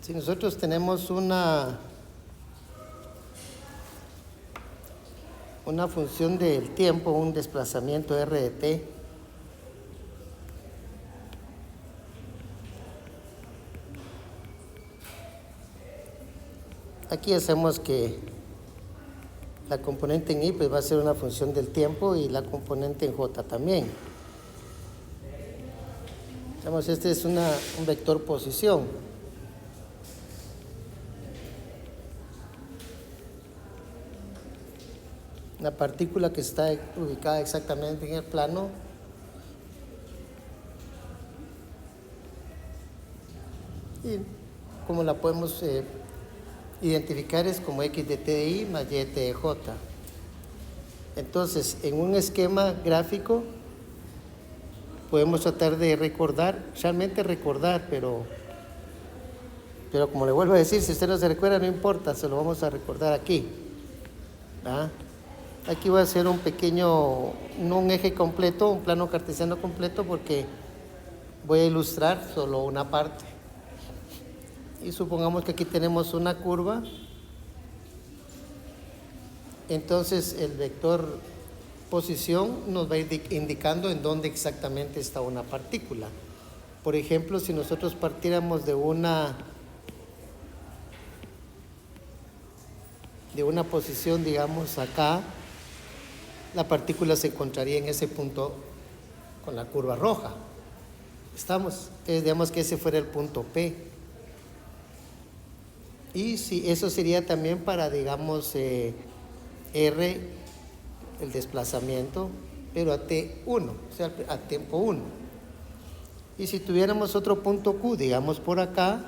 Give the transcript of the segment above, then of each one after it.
Si nosotros tenemos una función del tiempo, un desplazamiento r de t, aquí hacemos que la componente en y pues va a ser una función del tiempo y la componente en j también. Digamos, este es un vector posición. Una partícula que está ubicada exactamente en el plano y como la podemos identificar es como x de t de i más y de t de j. Entonces, en un esquema gráfico podemos tratar de recordar, realmente recordar, pero como le vuelvo a decir, si usted no se recuerda, no importa, se lo vamos a recordar aquí. ¿Ah? Aquí voy a hacer un pequeño, no un eje completo, un plano cartesiano completo, porque voy a ilustrar solo una parte. Y supongamos que aquí tenemos una curva. Entonces el vector posición nos va a ir indicando en dónde exactamente está una partícula. Por ejemplo, si nosotros partiéramos de una posición, digamos, acá, la partícula se encontraría en ese punto con la curva roja. ¿Estamos? Entonces, digamos que ese fuera el punto P. Y si eso sería también para, digamos, R, el desplazamiento, pero a T1, o sea, a tiempo 1. Y si tuviéramos otro punto Q, digamos por acá,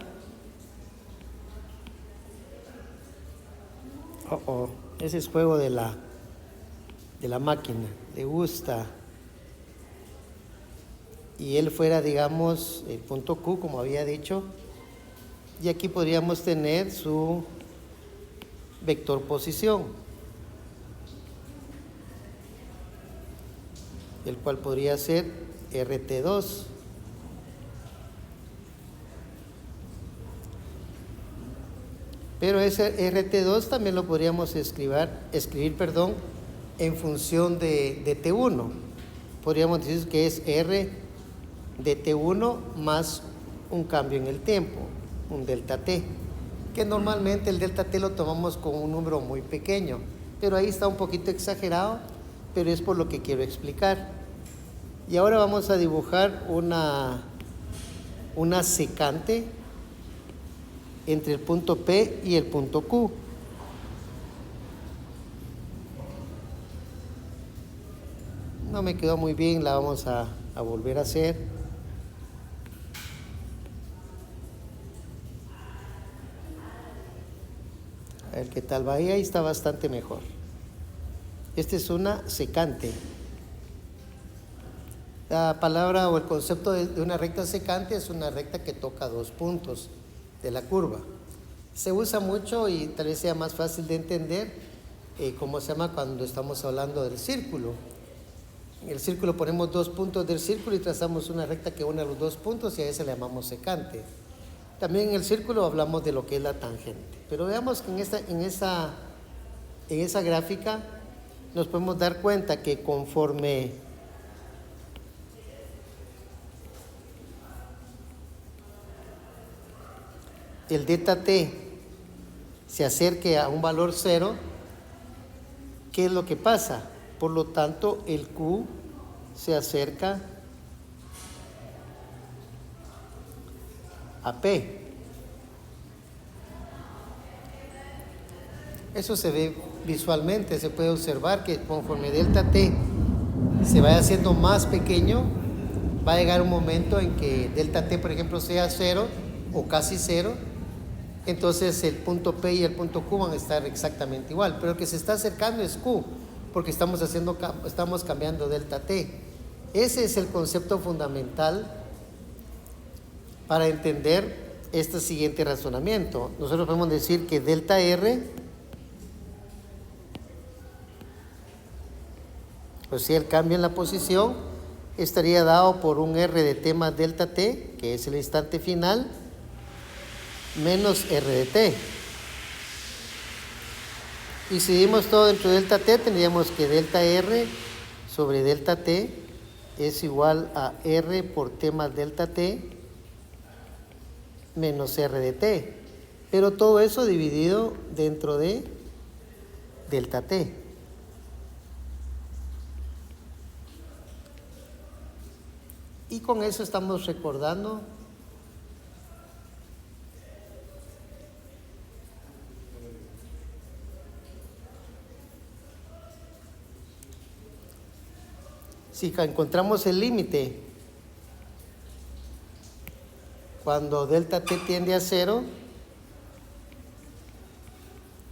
ese es juego de la máquina, le gusta. Y él fuera, digamos, el punto Q, como había dicho, y aquí podríamos tener su vector posición, el cual podría ser RT2. Pero ese RT2 también lo podríamos escribir, en función de T1. Podríamos decir que es R de T1 más un cambio en el tiempo, un delta T, que normalmente el delta T lo tomamos como un número muy pequeño, pero ahí está un poquito exagerado, pero es por lo que quiero explicar. Y ahora vamos a dibujar una secante entre el punto P y el punto Q. No me quedó muy bien, la vamos a volver a hacer. A ver qué tal va. Ahí está bastante mejor. Esta es una secante. La palabra o el concepto de una recta secante es una recta que toca dos puntos de la curva. Se usa mucho y tal vez sea más fácil de entender, como se llama cuando estamos hablando del círculo. En el círculo ponemos dos puntos del círculo y trazamos una recta que une los dos puntos y a esa le llamamos secante. También en el círculo hablamos de lo que es la tangente. Pero veamos que en esa gráfica nos podemos dar cuenta que conforme el delta T se acerque a un valor 0, ¿qué es lo que pasa? Por lo tanto, el Q se acerca a P. Eso se ve visualmente, se puede observar que conforme delta T se vaya haciendo más pequeño, va a llegar un momento en que delta T, por ejemplo, sea 0 o casi 0, entonces el punto P y el punto Q van a estar exactamente igual, pero el que se está acercando es Q, porque estamos cambiando delta T. Ese es el concepto fundamental para entender este siguiente razonamiento. Nosotros podemos decir que delta R, o sea, el cambio en la posición, estaría dado por un R de T más delta T, que es el instante final, menos R de t. Y si dimos todo dentro de delta t, tendríamos que delta R sobre delta t es igual a R por t más delta t menos R de t. Pero todo eso dividido dentro de delta t. Y con eso estamos recordando si encontramos el límite cuando delta t tiende a 0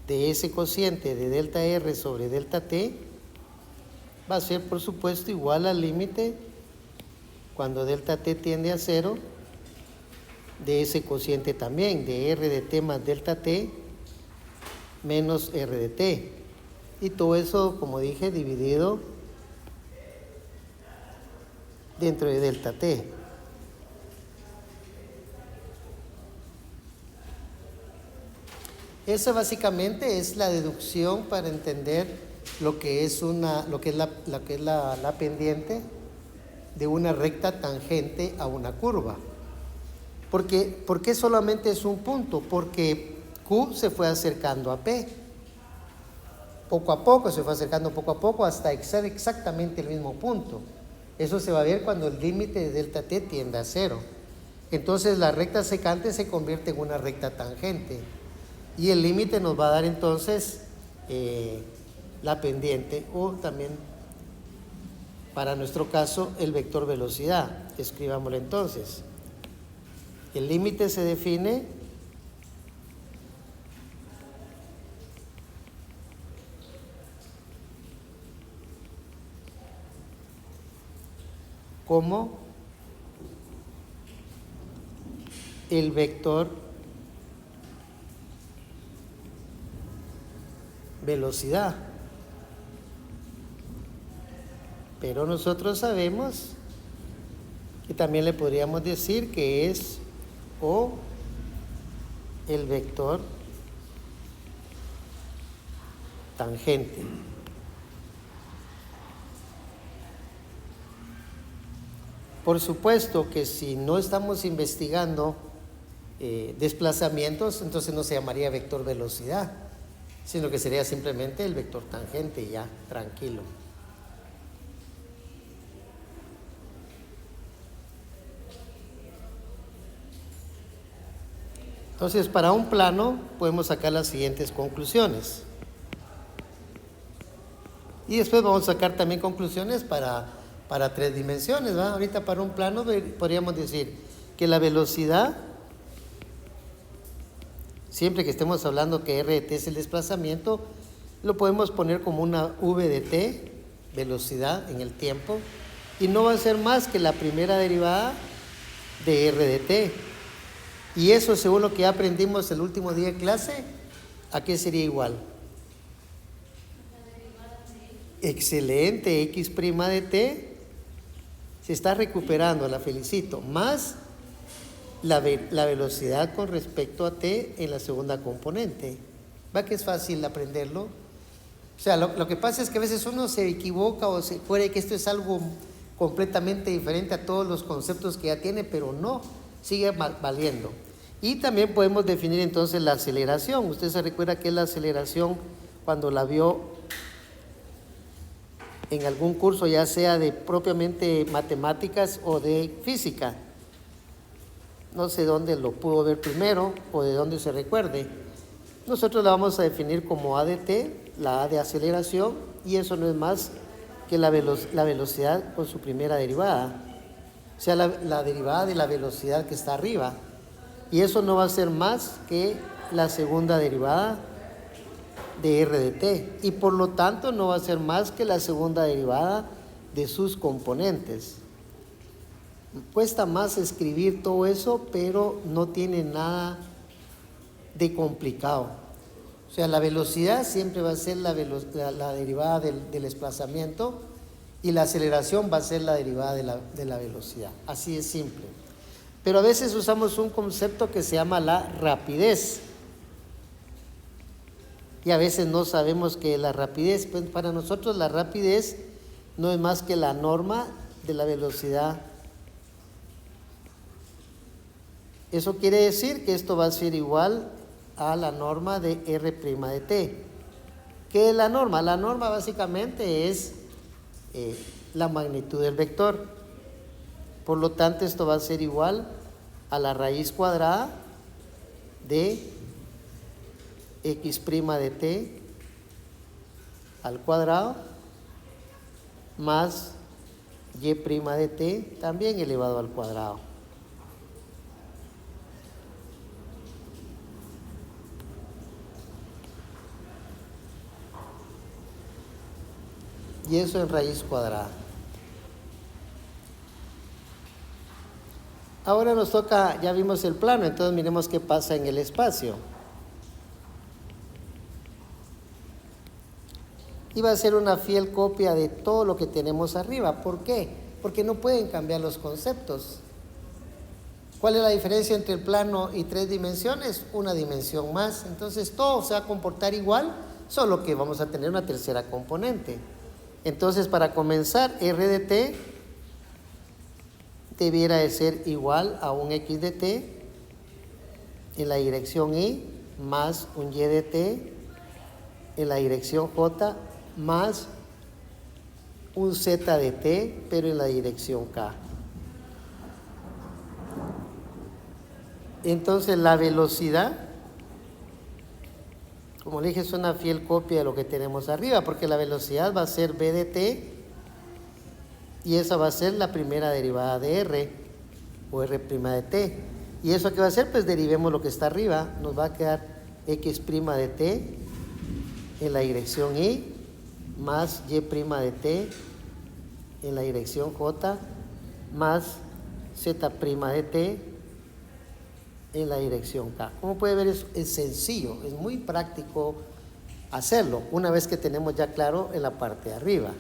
de ese cociente de delta R sobre delta t, va a ser por supuesto igual al límite cuando delta t tiende a 0 de ese cociente también de R de t más delta t menos R de t. Y todo eso, como dije, dividido dentro de delta t. Esa básicamente es la deducción para entender lo que es la pendiente de una recta tangente a una curva. ¿Por qué solamente es un punto? Porque Q se fue acercando a P. Poco a poco se fue acercando hasta ser exactamente el mismo punto. Eso se va a ver cuando el límite de delta t tiende a 0. Entonces la recta secante se convierte en una recta tangente. Y el límite nos va a dar entonces la pendiente o también, para nuestro caso, el vector velocidad. Escribámoslo entonces. El límite se define como el vector velocidad. Pero nosotros sabemos que también le podríamos decir que es o el vector tangente. Por supuesto que si no estamos investigando desplazamientos, entonces no se llamaría vector velocidad, sino que sería simplemente el vector tangente, ya, tranquilo. Entonces, para un plano podemos sacar las siguientes conclusiones. Y después vamos a sacar también conclusiones para 3 dimensiones, ¿va? Ahorita para un plano podríamos decir que la velocidad, siempre que estemos hablando que R de t es el desplazamiento, lo podemos poner como una v de t, velocidad en el tiempo, y no va a ser más que la primera derivada de R de t. Y eso, según lo que ya aprendimos el último día de clase, ¿a qué sería igual? Excelente, x' de t se está recuperando, la felicito, más la velocidad con respecto a t en la segunda componente. ¿Va que es fácil aprenderlo? O sea, lo que pasa es que a veces uno se equivoca o se cree que esto es algo completamente diferente a todos los conceptos que ya tiene, pero no, sigue valiendo. Y también podemos definir entonces la aceleración. Usted se recuerda que es la aceleración cuando la vio en algún curso, ya sea de propiamente matemáticas o de física. No sé dónde lo pudo ver primero o de dónde se recuerde. Nosotros la vamos a definir como a de t, la a de aceleración, y eso no es más que la velocidad con su primera derivada. O sea, la derivada de la velocidad que está arriba. Y eso no va a ser más que la segunda derivada de R de t. Y por lo tanto no va a ser más que la segunda derivada de sus componentes. Cuesta más escribir todo eso, pero no tiene nada de complicado. O sea, la velocidad siempre va a ser la derivada del desplazamiento, y la aceleración va a ser la derivada de la velocidad. Así es simple. Pero a veces usamos un concepto que se llama la rapidez. Y a veces no sabemos qué es la rapidez. Pues para nosotros la rapidez no es más que la norma de la velocidad. Eso quiere decir que esto va a ser igual a la norma de R' de t. ¿Qué es la norma? La norma básicamente es la magnitud del vector. Por lo tanto, esto va a ser igual a la raíz cuadrada de x' de t al cuadrado más y' de t también elevado al cuadrado. Y eso en raíz cuadrada. Ahora nos toca, ya vimos el plano, entonces miremos qué pasa en el espacio. Y va a ser una fiel copia de todo lo que tenemos arriba. ¿Por qué? Porque no pueden cambiar los conceptos. ¿Cuál es la diferencia entre el plano y 3 dimensiones? Una dimensión más. Entonces todo se va a comportar igual, solo que vamos a tener una tercera componente. Entonces, para comenzar, R de t debiera de ser igual a un x de t en la dirección y más un y de t en la dirección j más un z de t pero en la dirección k. Entonces la velocidad, como le dije, es una fiel copia de lo que tenemos arriba, porque la velocidad va a ser v de t y esa va a ser la primera derivada de r o r' de t. ¿Y eso qué va a ser? Pues derivemos lo que está arriba, nos va a quedar x' de t en la dirección y más y' de t en la dirección j más z' de t en la dirección k. Como puede ver, es sencillo, es muy práctico hacerlo una vez que tenemos ya claro en la parte de arriba.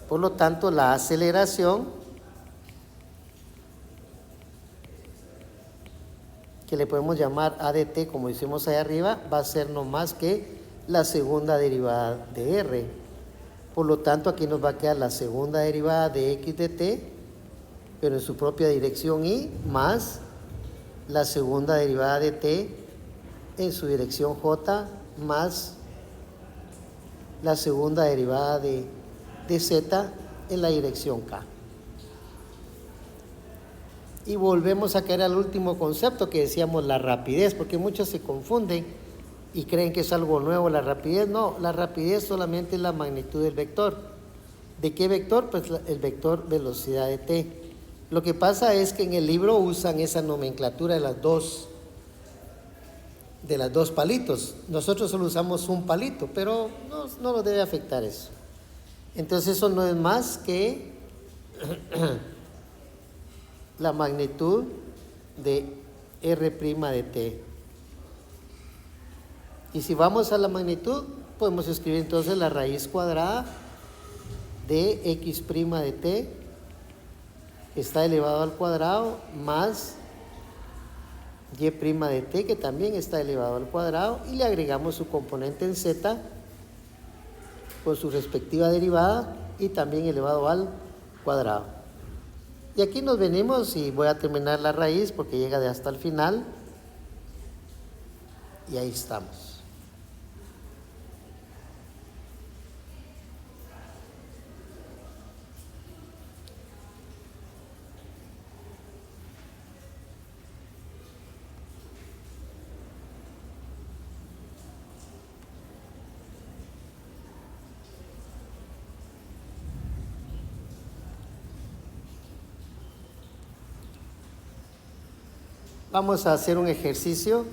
Por lo tanto, la aceleración, que le podemos llamar a de t como hicimos ahí arriba, va a ser no más que la segunda derivada de r. Por lo tanto, aquí nos va a quedar la segunda derivada de x de t, pero en su propia dirección y, más la segunda derivada de t en su dirección j, más la segunda derivada de z en la dirección k. Y volvemos a caer al último concepto que decíamos, la rapidez, porque muchos se confunden y creen que es algo nuevo la rapidez. No, la rapidez solamente es la magnitud del vector. ¿De qué vector? Pues el vector velocidad de t. Lo que pasa es que en el libro usan esa nomenclatura de las dos palitos. Nosotros solo usamos un palito, pero no nos debe afectar eso. Entonces eso no es más que la magnitud de r' de t. Y si vamos a la magnitud, podemos escribir entonces la raíz cuadrada de x' de t está elevado al cuadrado más y' de t que también está elevado al cuadrado, y le agregamos su componente en z con su respectiva derivada y también elevado al cuadrado. Y aquí nos venimos y voy a terminar la raíz porque llega de hasta el final y ahí estamos. Vamos a hacer un ejercicio.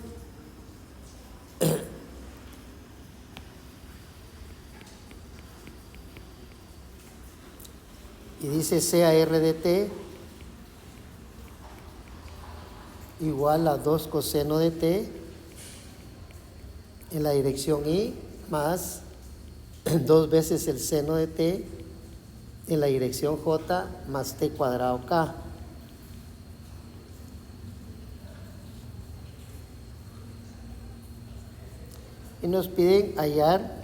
Y dice sea r de t igual a 2 coseno de t en la dirección y más 2 veces el seno de t en la dirección j más t cuadrado k. y nos piden hallar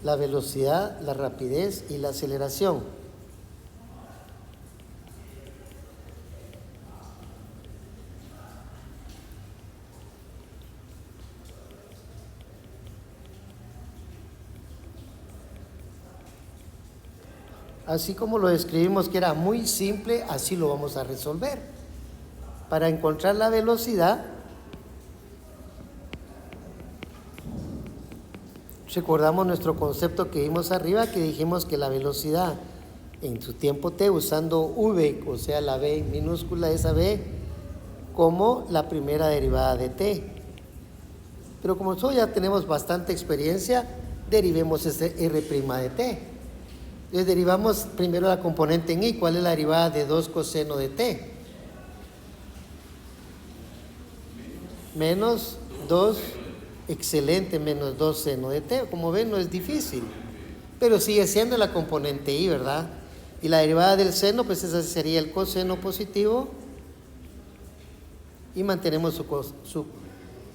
la velocidad, la rapidez y la aceleración. Así como lo describimos que era muy simple, así lo vamos a resolver. Para encontrar la velocidad, recordamos nuestro concepto que vimos arriba, que dijimos que la velocidad en su tiempo t usando v, o sea la v minúscula, esa v, como la primera derivada de t. Pero como nosotros ya tenemos bastante experiencia, derivemos ese r' de t. Entonces derivamos primero la componente en i. ¿Cuál es la derivada de 2 coseno de t? Menos 2, excelente, menos 2 seno de t. Como ven, no es difícil, pero sigue siendo la componente i, ¿verdad? Y la derivada del seno, pues esa sería el coseno positivo, y mantenemos su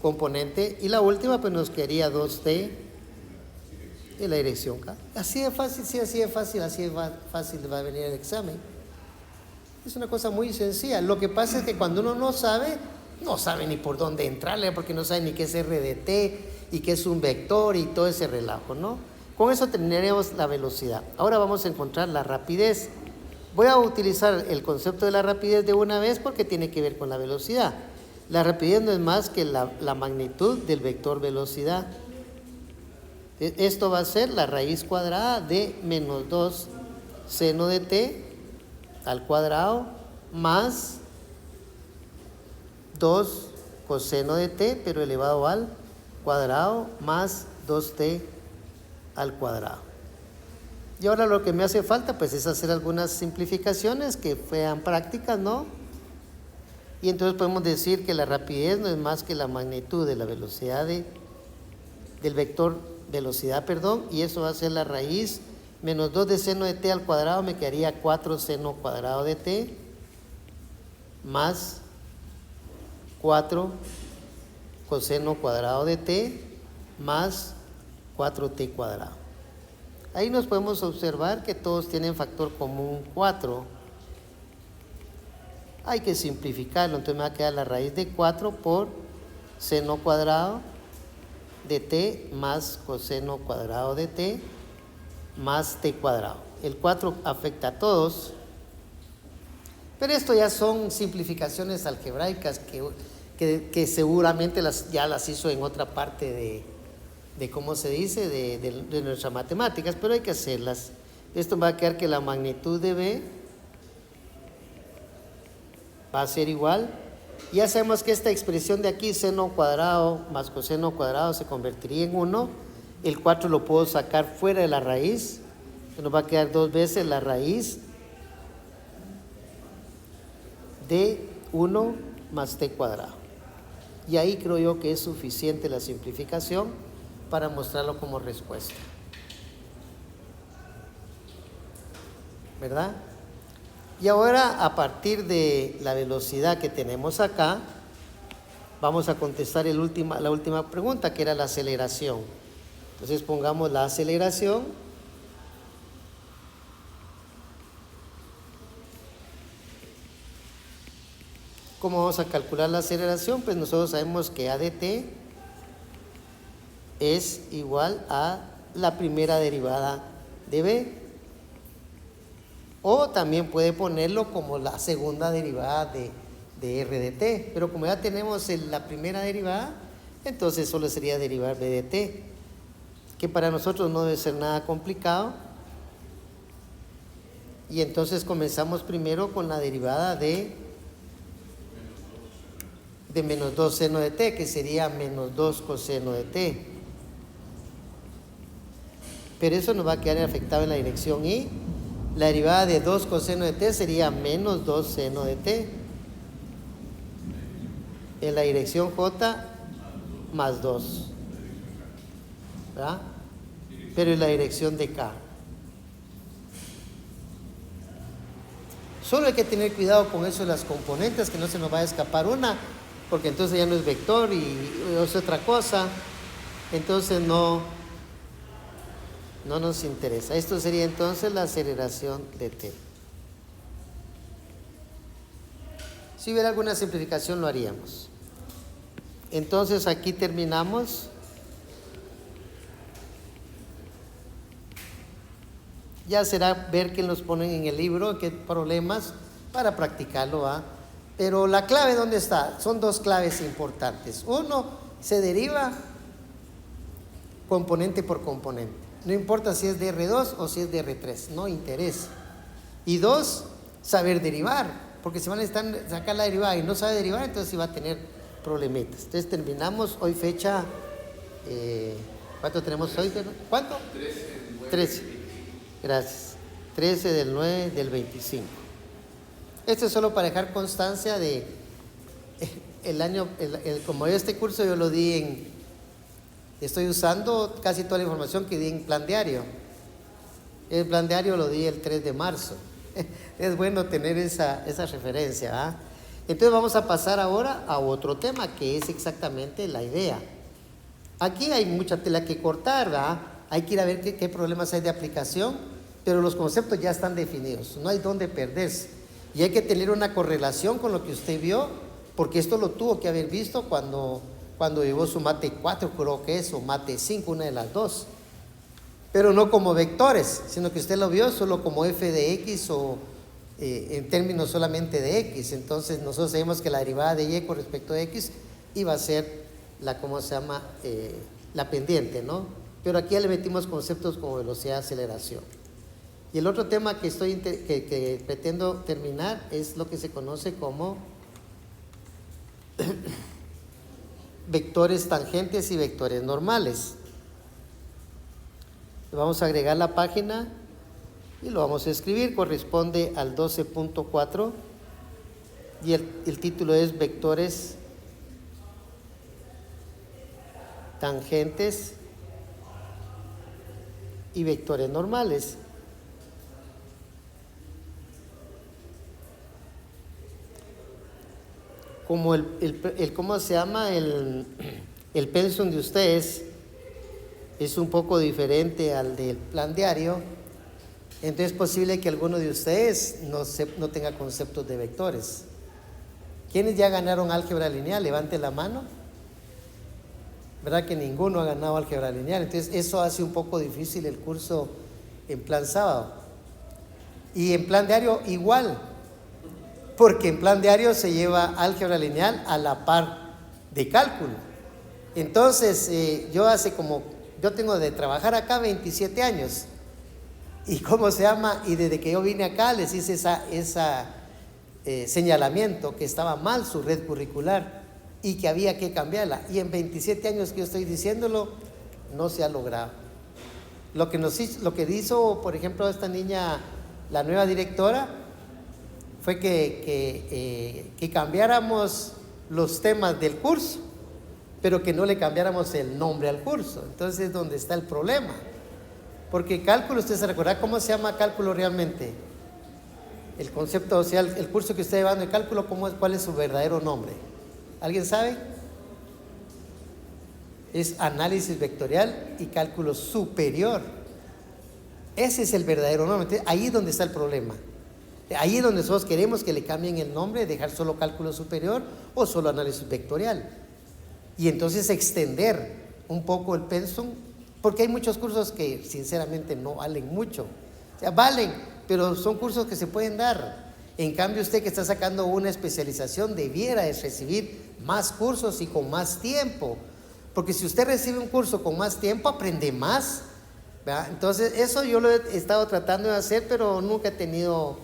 componente. Y la última, pues nos quedaría 2t en la dirección k. Así de fácil, sí, así de fácil va a venir el examen. Es una cosa muy sencilla. Lo que pasa es que cuando uno no sabe ni por dónde entrarle, porque no sabe ni qué es r de t y qué es un vector y todo ese relajo, ¿no? Con eso tendremos la velocidad. Ahora vamos a encontrar la rapidez. Voy a utilizar el concepto de la rapidez de una vez porque tiene que ver con la velocidad. La rapidez no es más que la magnitud del vector velocidad. Esto va a ser la raíz cuadrada de menos 2 seno de t al cuadrado más 2 coseno de t, pero elevado al cuadrado, más 2t al cuadrado. Y ahora lo que me hace falta pues es hacer algunas simplificaciones que sean prácticas, ¿no? Y entonces podemos decir que la rapidez no es más que la magnitud de la velocidad del vector velocidad, y eso va a ser la raíz menos 2 de seno de t al cuadrado, me quedaría 4 seno cuadrado de t, más 4 coseno cuadrado de t, más 4t cuadrado. Ahí nos podemos observar que todos tienen factor común 4. Hay que simplificarlo, entonces me va a quedar la raíz de 4 por seno cuadrado de t más coseno cuadrado de t más t cuadrado. El 4 afecta a todos, pero esto ya son simplificaciones algebraicas que seguramente ya las hizo en otra parte de cómo se dice, de nuestras matemáticas, pero hay que hacerlas. Esto va a quedar que la magnitud de b va a ser igual. Ya sabemos que esta expresión de aquí, seno cuadrado más coseno cuadrado, se convertiría en 1. El 4 lo puedo sacar fuera de la raíz. Nos va a quedar 2 veces la raíz de 1 más t cuadrado. Y ahí creo yo que es suficiente la simplificación para mostrarlo como respuesta. ¿Verdad? Y ahora, a partir de la velocidad que tenemos acá, vamos a contestar la última pregunta, que era la aceleración. Entonces pongamos la aceleración. ¿Cómo vamos a calcular la aceleración? Pues nosotros sabemos que a de t es igual a la primera derivada de b. O también puede ponerlo como la segunda derivada de r de t. Pero como ya tenemos la primera derivada, entonces solo sería derivar b de t, que para nosotros no debe ser nada complicado. Y entonces comenzamos primero con la derivada de menos 2 seno de t, que sería menos 2 coseno de t. Pero eso nos va a quedar afectado en la dirección y. La derivada de 2 coseno de t sería menos 2 seno de t. En la dirección j, más 2. ¿Verdad? Pero en la dirección de k. Solo hay que tener cuidado con eso de las componentes, que no se nos vaya a escapar una. porque entonces ya no es vector y es otra cosa, entonces no nos interesa. Esto sería entonces la aceleración de t. Si hubiera alguna simplificación lo haríamos. Entonces aquí terminamos. Ya será ver qué nos ponen en el libro, qué problemas para practicarlo, ¿va? Pero la clave, ¿dónde está? Son dos claves importantes. Uno, se deriva componente por componente. No importa si es de R2 o si es de R3, no interesa. Y dos, saber derivar, porque si van a necesitar sacar la derivada y no sabe derivar, entonces sí va a tener problemitas. Entonces terminamos hoy fecha, ¿cuánto tenemos hoy? ¿Cuánto? 13. Gracias. 13 del 9 del 25. Esto es solo para dejar constancia de el año, como este curso yo lo di estoy usando casi toda la información que di en plan diario. El plan diario lo di el 3 de marzo. Es bueno tener esa referencia, ¿verdad? Entonces vamos a pasar ahora a otro tema que es exactamente la idea. Aquí hay mucha tela que cortar, ¿verdad? Hay que ir a ver qué problemas hay de aplicación, pero los conceptos ya están definidos, no hay dónde perderse. Y hay que tener una correlación con lo que usted vio, porque esto lo tuvo que haber visto cuando llevó su mate 4, creo que es, o mate 5, una de las dos. Pero no como vectores, sino que usted lo vio solo como f de x o en términos solamente de x. Entonces nosotros sabemos que la derivada de y con respecto a x iba a ser la, ¿cómo se llama? La pendiente, ¿no? Pero aquí ya le metimos conceptos como velocidad, aceleración. Y el otro tema que pretendo terminar es lo que se conoce como vectores tangentes y vectores normales. Vamos a agregar la página y lo vamos a escribir. Corresponde al 12.4 y el título es vectores tangentes y vectores normales. Como ¿cómo se llama? El pensum de ustedes es un poco diferente al del plan diario, entonces es posible que alguno de ustedes no tenga conceptos de vectores. ¿Quiénes ya ganaron álgebra lineal? Levante la mano. ¿Verdad que ninguno ha ganado álgebra lineal? Entonces eso hace un poco difícil el curso en plan sábado. Y en plan diario igual, porque en plan diario se lleva álgebra lineal a la par de cálculo. Entonces yo tengo de trabajar acá 27 años. ¿Y cómo se llama? Y desde que yo vine acá les hice esa señalamiento que estaba mal su red curricular y que había que cambiarla. Y en 27 años que yo estoy diciéndolo, no se ha logrado. Lo que hizo, por ejemplo, esta niña, la nueva directora, fue que cambiáramos los temas del curso, pero que no le cambiáramos el nombre al curso. Entonces es donde está el problema. Porque cálculo, ¿usted se recuerda cómo se llama cálculo realmente? El concepto, o sea, el curso que usted lleva de cálculo, ¿cuál es su verdadero nombre? ¿Alguien sabe? Es análisis vectorial y cálculo superior. Ese es el verdadero nombre. Entonces, ahí es donde está el problema. Ahí es donde nosotros queremos que le cambien el nombre, dejar solo cálculo superior o solo análisis vectorial. Y entonces extender un poco el pensum, porque hay muchos cursos que sinceramente no valen mucho. O sea, valen, pero son cursos que se pueden dar. En cambio, usted que está sacando una especialización debiera de recibir más cursos y con más tiempo. Porque si usted recibe un curso con más tiempo, aprende más, ¿verdad? Entonces, eso yo lo he estado tratando de hacer, pero nunca he tenido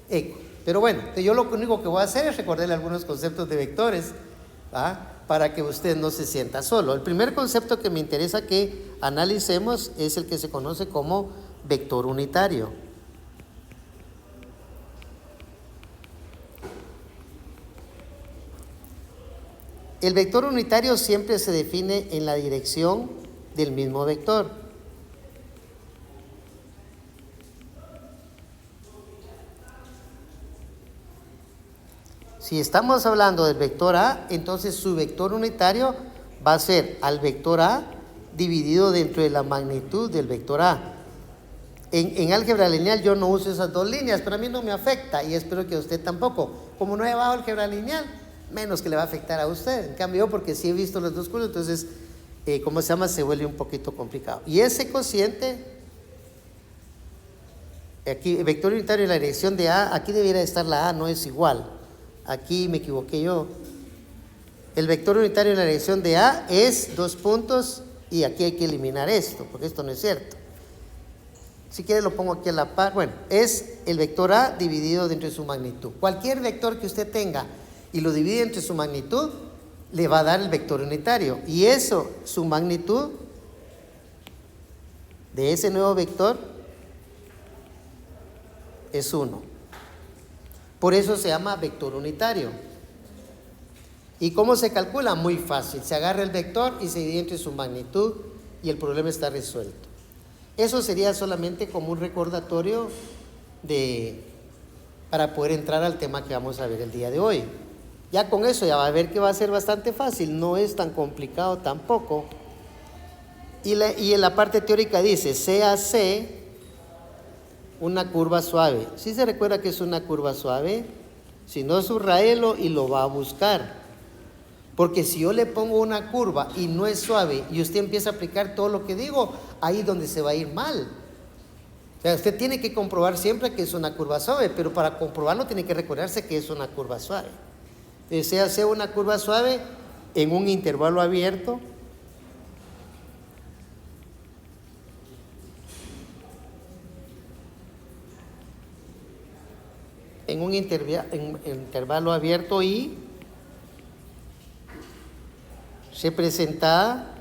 eco. Pero bueno, yo lo único que voy a hacer es recordarle algunos conceptos de vectores, ¿verdad? Para que usted no se sienta solo. El primer concepto que me interesa que analicemos es el que se conoce como vector unitario. El vector unitario siempre se define en la dirección del mismo vector. Si estamos hablando del vector A, entonces su vector unitario va a ser al vector A dividido dentro de la magnitud del vector A. En álgebra lineal yo no uso esas dos líneas, pero a mí no me afecta y espero que a usted tampoco. Como no he llevado álgebra lineal, menos que le va a afectar a usted. En cambio yo, porque sí he visto los dos cursos, entonces, ¿cómo se llama? Se vuelve un poquito complicado. Y ese cociente, aquí, el vector unitario en la dirección de A, aquí debiera estar la A, no es igual. Aquí me equivoqué yo. El vector unitario en la dirección de A es 2 puntos y aquí hay que eliminar esto, porque esto no es cierto. Si quiere lo pongo aquí a la par. Bueno, es el vector A dividido dentro de su magnitud. Cualquier vector que usted tenga y lo divide entre su magnitud, le va a dar el vector unitario. Y eso, su magnitud de ese nuevo vector es 1. Por eso se llama vector unitario. ¿Y cómo se calcula? Muy fácil. Se agarra el vector y se divide entre su magnitud y el problema está resuelto. Eso sería solamente como un recordatorio para poder entrar al tema que vamos a ver el día de hoy. Ya con eso ya va a ver que va a ser bastante fácil, no es tan complicado tampoco. Y en la parte teórica dice, CAC, una curva suave. ¿Sí se recuerda que es una curva suave? Si no, subrayelo y lo va a buscar. Porque si yo le pongo una curva y no es suave y usted empieza a aplicar todo lo que digo, ahí es donde se va a ir mal. O sea, usted tiene que comprobar siempre que es una curva suave, pero para comprobarlo tiene que recordarse que es una curva suave. Se hace una curva suave en un intervalo abierto. En un intervalo abierto y se presenta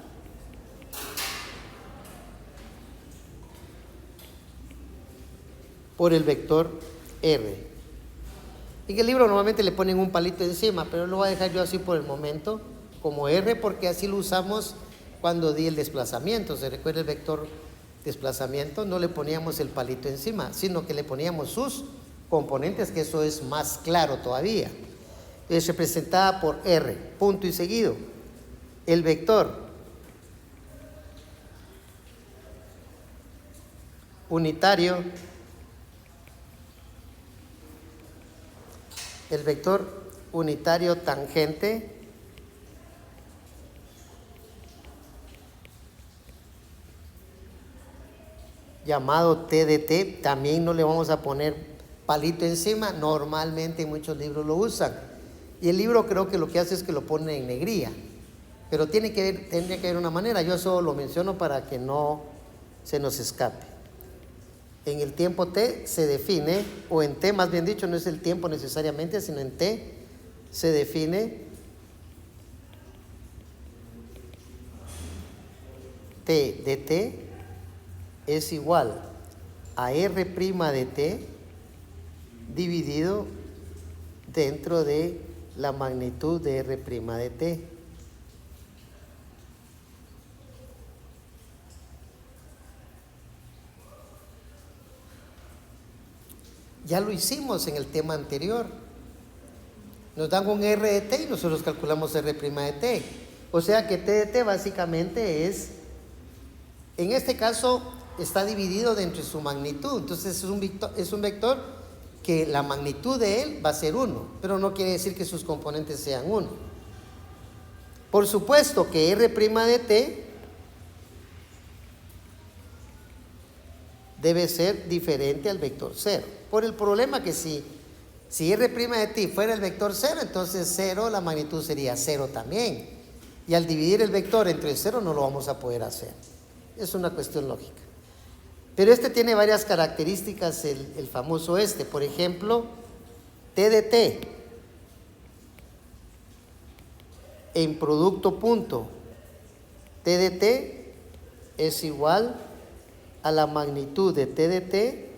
por el vector R. En el libro normalmente le ponen un palito encima, pero lo voy a dejar yo así por el momento, como R, porque así lo usamos cuando di el desplazamiento. ¿Se recuerda el vector desplazamiento? No le poníamos el palito encima, sino que le poníamos sus componentes, que eso es más claro todavía. Es representada por R, punto y seguido. El vector unitario, tangente llamado T de T, también no le vamos a poner palito encima, normalmente muchos libros lo usan. Y el libro creo que lo que hace es que lo pone en negrilla. Pero tendría que haber una manera, yo solo lo menciono para que no se nos escape. En el tiempo T se define, o en T más bien dicho, no es el tiempo necesariamente, sino en T se define T de T es igual a R' de T dividido dentro de la magnitud de R' de T. Ya lo hicimos en el tema anterior. Nos dan un R de T y nosotros calculamos R' de T. O sea que T de T básicamente es, en este caso, está dividido dentro de su magnitud. Entonces es un vector que la magnitud de él va a ser 1, pero no quiere decir que sus componentes sean 1. Por supuesto que R' de T debe ser diferente al vector 0. Por el problema que si R' de T fuera el vector 0, entonces 0, la magnitud sería 0 también. Y al dividir el vector entre 0 no lo vamos a poder hacer. Es una cuestión lógica. Pero este tiene varias características, el famoso este. Por ejemplo, T de T en producto punto. T de T es igual a la magnitud de T de T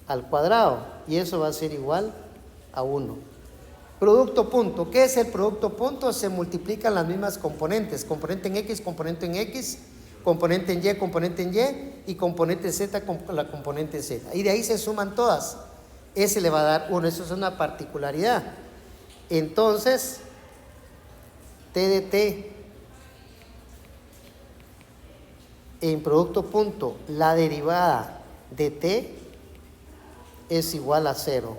al cuadrado, y eso va a ser igual a 1. Producto punto. ¿Qué es el producto punto? Se multiplican las mismas componentes, componente en X, componente en X, componente en Y y componente Z con la componente Z. Y de ahí se suman todas. ese le va a dar 1. Eso es una particularidad. Entonces, T de T en producto punto, la derivada de T es igual a 0.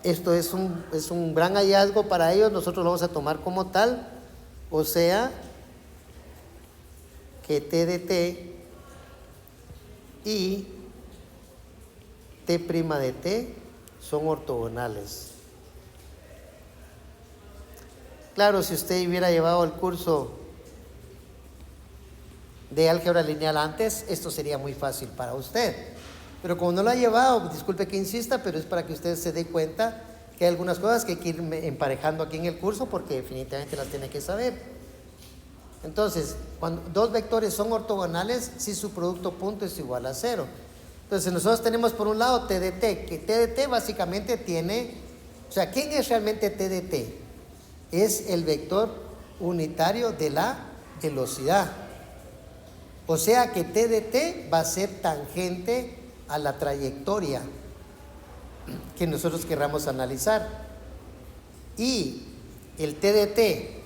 Esto es un gran hallazgo para ellos, nosotros lo vamos a tomar como tal, o sea, que T de T y T' de T son ortogonales. Claro, si usted hubiera llevado el curso de álgebra lineal antes, esto sería muy fácil para usted. Pero como no lo ha llevado, disculpe que insista, pero es para que usted se dé cuenta que hay algunas cosas que hay que ir emparejando aquí en el curso porque definitivamente las tiene que saber. Entonces, cuando dos vectores son ortogonales, si su producto punto es igual a 0. Entonces, nosotros tenemos por un lado T de T, que T de T básicamente tiene, o sea, ¿quién es realmente T de T? Es el vector unitario de la velocidad. O sea que T de T va a ser tangente a la trayectoria que nosotros querramos analizar. Y el T de T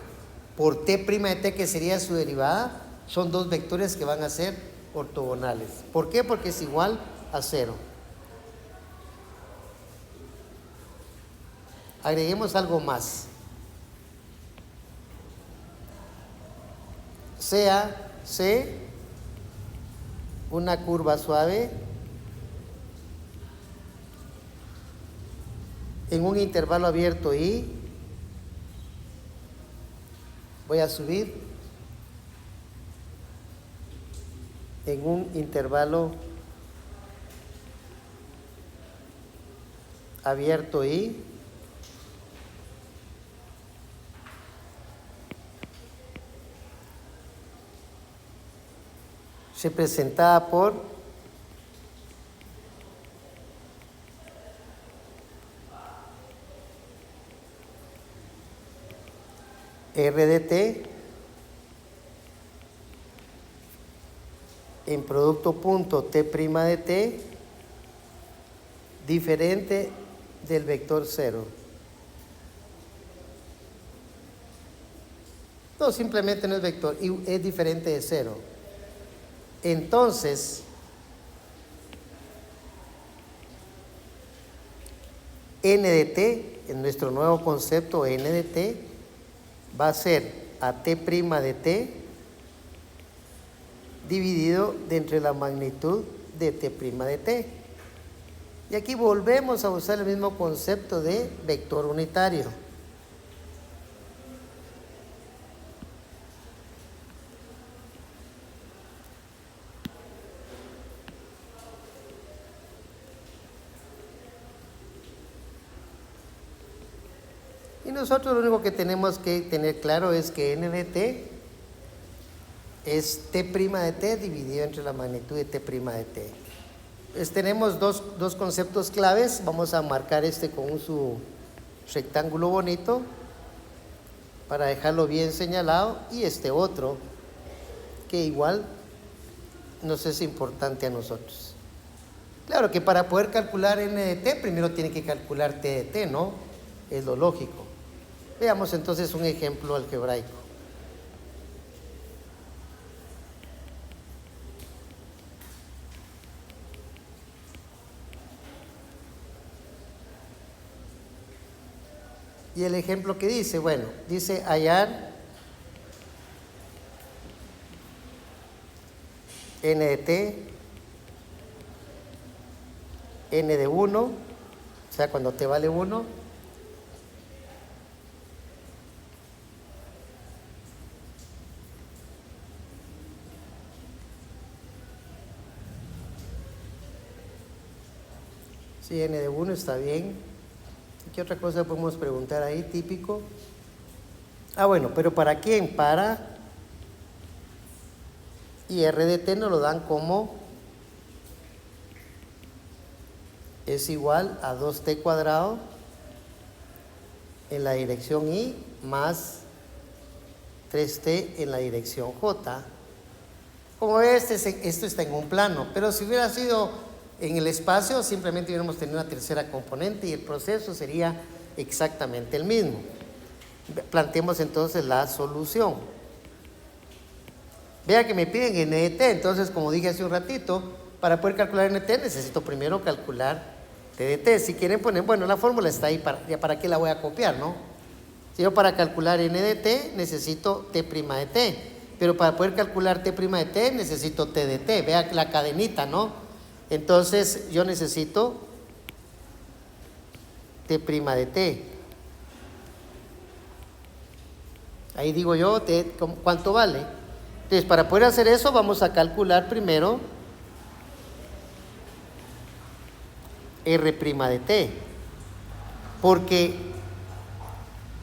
por T' de T, que sería su derivada, son dos vectores que van a ser ortogonales. ¿Por qué? Porque es igual a 0. Agreguemos algo más. Sea C una curva suave en un intervalo abierto y voy a subir en un intervalo abierto y representada por R de T en producto punto T' de T diferente del vector 0. No, simplemente no es vector, es diferente de 0. Entonces, N de T, en nuestro nuevo concepto N de T, va a ser a T' de T dividido de entre la magnitud de T' de T. Y aquí volvemos a usar el mismo concepto de vector unitario. Y nosotros lo único que tenemos que tener claro es que N de T es T' de T dividido entre la magnitud de T' de T. Pues tenemos dos conceptos claves. Vamos a marcar este con su rectángulo bonito para dejarlo bien señalado, y este otro que igual nos es importante a nosotros. Claro que para poder calcular N de T primero tiene que calcular T de T, ¿no? Es lo lógico. Veamos entonces un ejemplo algebraico. Y el ejemplo que dice, bueno, dice hallar N de T, N de 1, o sea, cuando T vale 1, sí, N de 1 está bien. ¿Qué otra cosa podemos preguntar ahí, típico? Bueno, pero ¿para quién? Para... Y R de T nos lo dan como es igual a 2T cuadrado en la dirección Y más 3T en la dirección J. Como ves, esto está en un plano, pero si hubiera sido En el espacio simplemente hubiéramos tenido una tercera componente y el proceso sería exactamente el mismo. Planteemos entonces la solución. Vea que me piden NDT, entonces como dije hace un ratito, para poder calcular NDT necesito primero calcular TDT. Si quieren poner, bueno, la fórmula está ahí, ¿para qué la voy a copiar, no? Si yo para calcular NDT necesito T' de T, pero para poder calcular T' de T necesito TDT, vea la cadenita, ¿no? Entonces yo necesito T' de T. Ahí digo yo, ¿cuánto vale? Entonces, para poder hacer eso, vamos a calcular primero R' de T, porque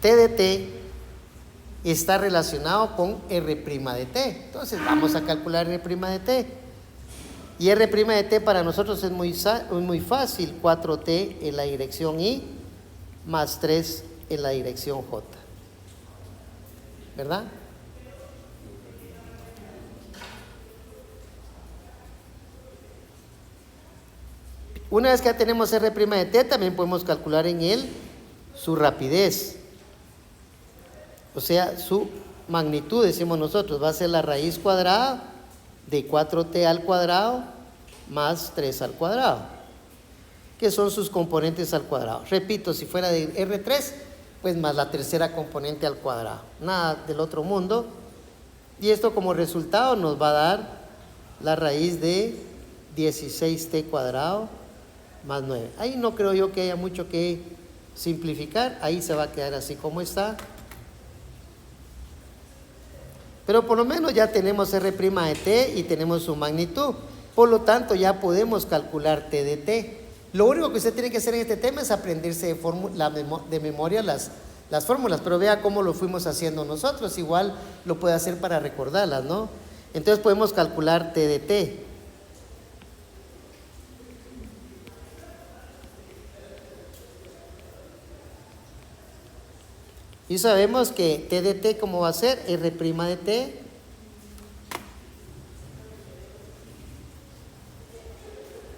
T de T está relacionado con R' de T. Entonces, vamos a calcular R' de T. Y R' de T para nosotros es muy fácil, 4T en la dirección Y más 3 en la dirección J. ¿Verdad? Una vez que ya tenemos R' de T, también podemos calcular en él su rapidez. O sea, su magnitud, decimos nosotros, va a ser la raíz cuadrada de 4T al cuadrado más 3 al cuadrado, que son sus componentes al cuadrado. Repito, si fuera de R3, pues más la tercera componente al cuadrado. Nada del otro mundo. Y esto como resultado nos va a dar la raíz de 16T cuadrado más 9. Ahí no creo yo que haya mucho que simplificar. Ahí se va a quedar así como está. Pero por lo menos ya tenemos R' de T y tenemos su magnitud. Por lo tanto, ya podemos calcular T de T. Lo único que usted tiene que hacer en este tema es aprenderse de memoria las fórmulas. Pero vea cómo lo fuimos haciendo nosotros. Igual lo puede hacer para recordarlas, ¿no? Entonces podemos calcular T de T. Y sabemos que T de T, ¿cómo va a ser? R' de T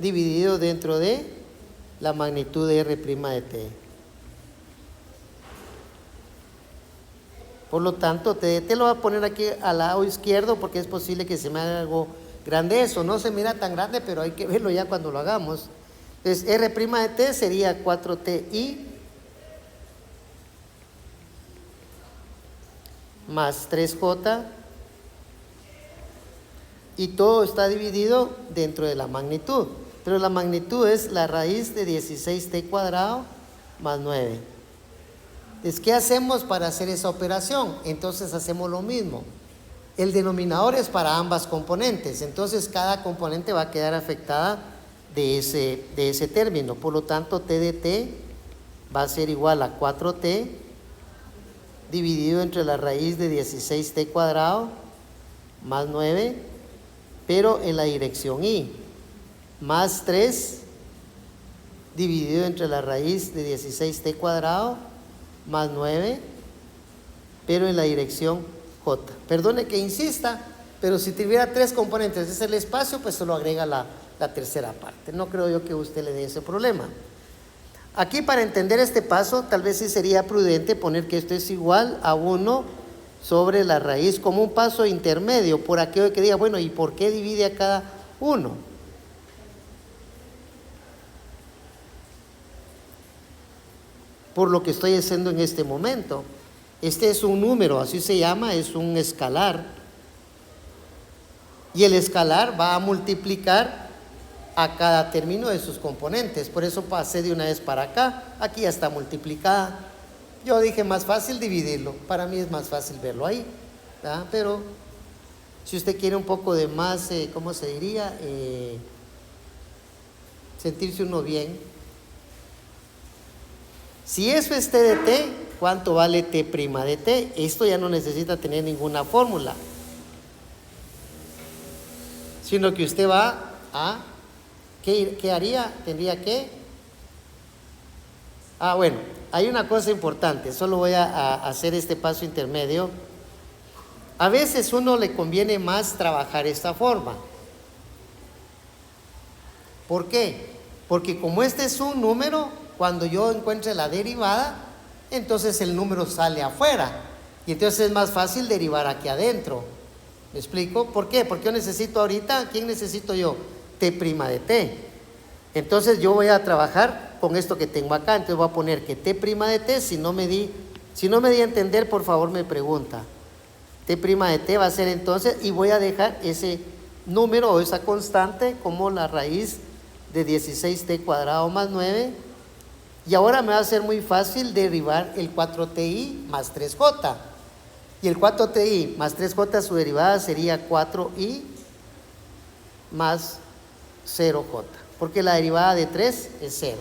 dividido dentro de la magnitud de R' de T. Por lo tanto, T de T lo voy a poner aquí al lado izquierdo porque es posible que se me haga algo grande eso. No se mira tan grande, pero hay que verlo ya cuando lo hagamos. Entonces, R' de T sería 4TI más 3J, y todo está dividido dentro de la magnitud, pero la magnitud es la raíz de 16T cuadrado más 9. Entonces, ¿qué hacemos para hacer esa operación? Entonces hacemos lo mismo. El denominador es para ambas componentes, entonces cada componente va a quedar afectada de ese término. Por lo tanto, T de T va a ser igual a 4T dividido entre la raíz de 16T cuadrado más 9, pero en la dirección Y, más 3 dividido entre la raíz de 16T cuadrado más 9, pero en la dirección J. Perdone que insista, pero si tuviera 3 componentes, es el espacio, pues solo agrega la tercera parte. No creo yo que usted le dé ese problema. Aquí, para entender este paso, tal vez sí sería prudente poner que esto es igual a 1 sobre la raíz como un paso intermedio, por aquello que diga, bueno, ¿y por qué divide a cada uno? Por lo que estoy haciendo en este momento. Este es un número, así se llama, es un escalar. Y el escalar va a multiplicar a cada término de sus componentes. Por eso pasé de una vez para acá. Aquí ya está multiplicada. Yo dije más fácil dividirlo. Para mí es más fácil verlo ahí, ¿verdad? Pero si usted quiere un poco de más, ¿cómo se diría? Sentirse uno bien. Si eso es T de T, ¿cuánto vale T' de T? Esto ya no necesita tener ninguna fórmula, sino que usted va a, ¿qué haría? Tendría que, bueno, hay una cosa importante, solo voy a hacer este paso intermedio. A veces uno le conviene más trabajar esta forma. ¿Por qué? Porque como este es un número, cuando yo encuentre la derivada, entonces el número sale afuera. Y entonces es más fácil derivar aquí adentro. ¿Me explico? ¿Por qué? Porque yo necesito ahorita, ¿quién necesito yo? T' de t. Entonces yo voy a trabajar con esto que tengo acá. Entonces voy a poner que T' de t, si no me di a entender, por favor me pregunta. T' de t va a ser entonces, y voy a dejar ese número o esa constante como la raíz de 16t cuadrado más 9. Y ahora me va a ser muy fácil derivar el 4ti más 3j. Y el 4ti más 3j, su derivada sería 4i más 0j. Porque la derivada de 3 es 0.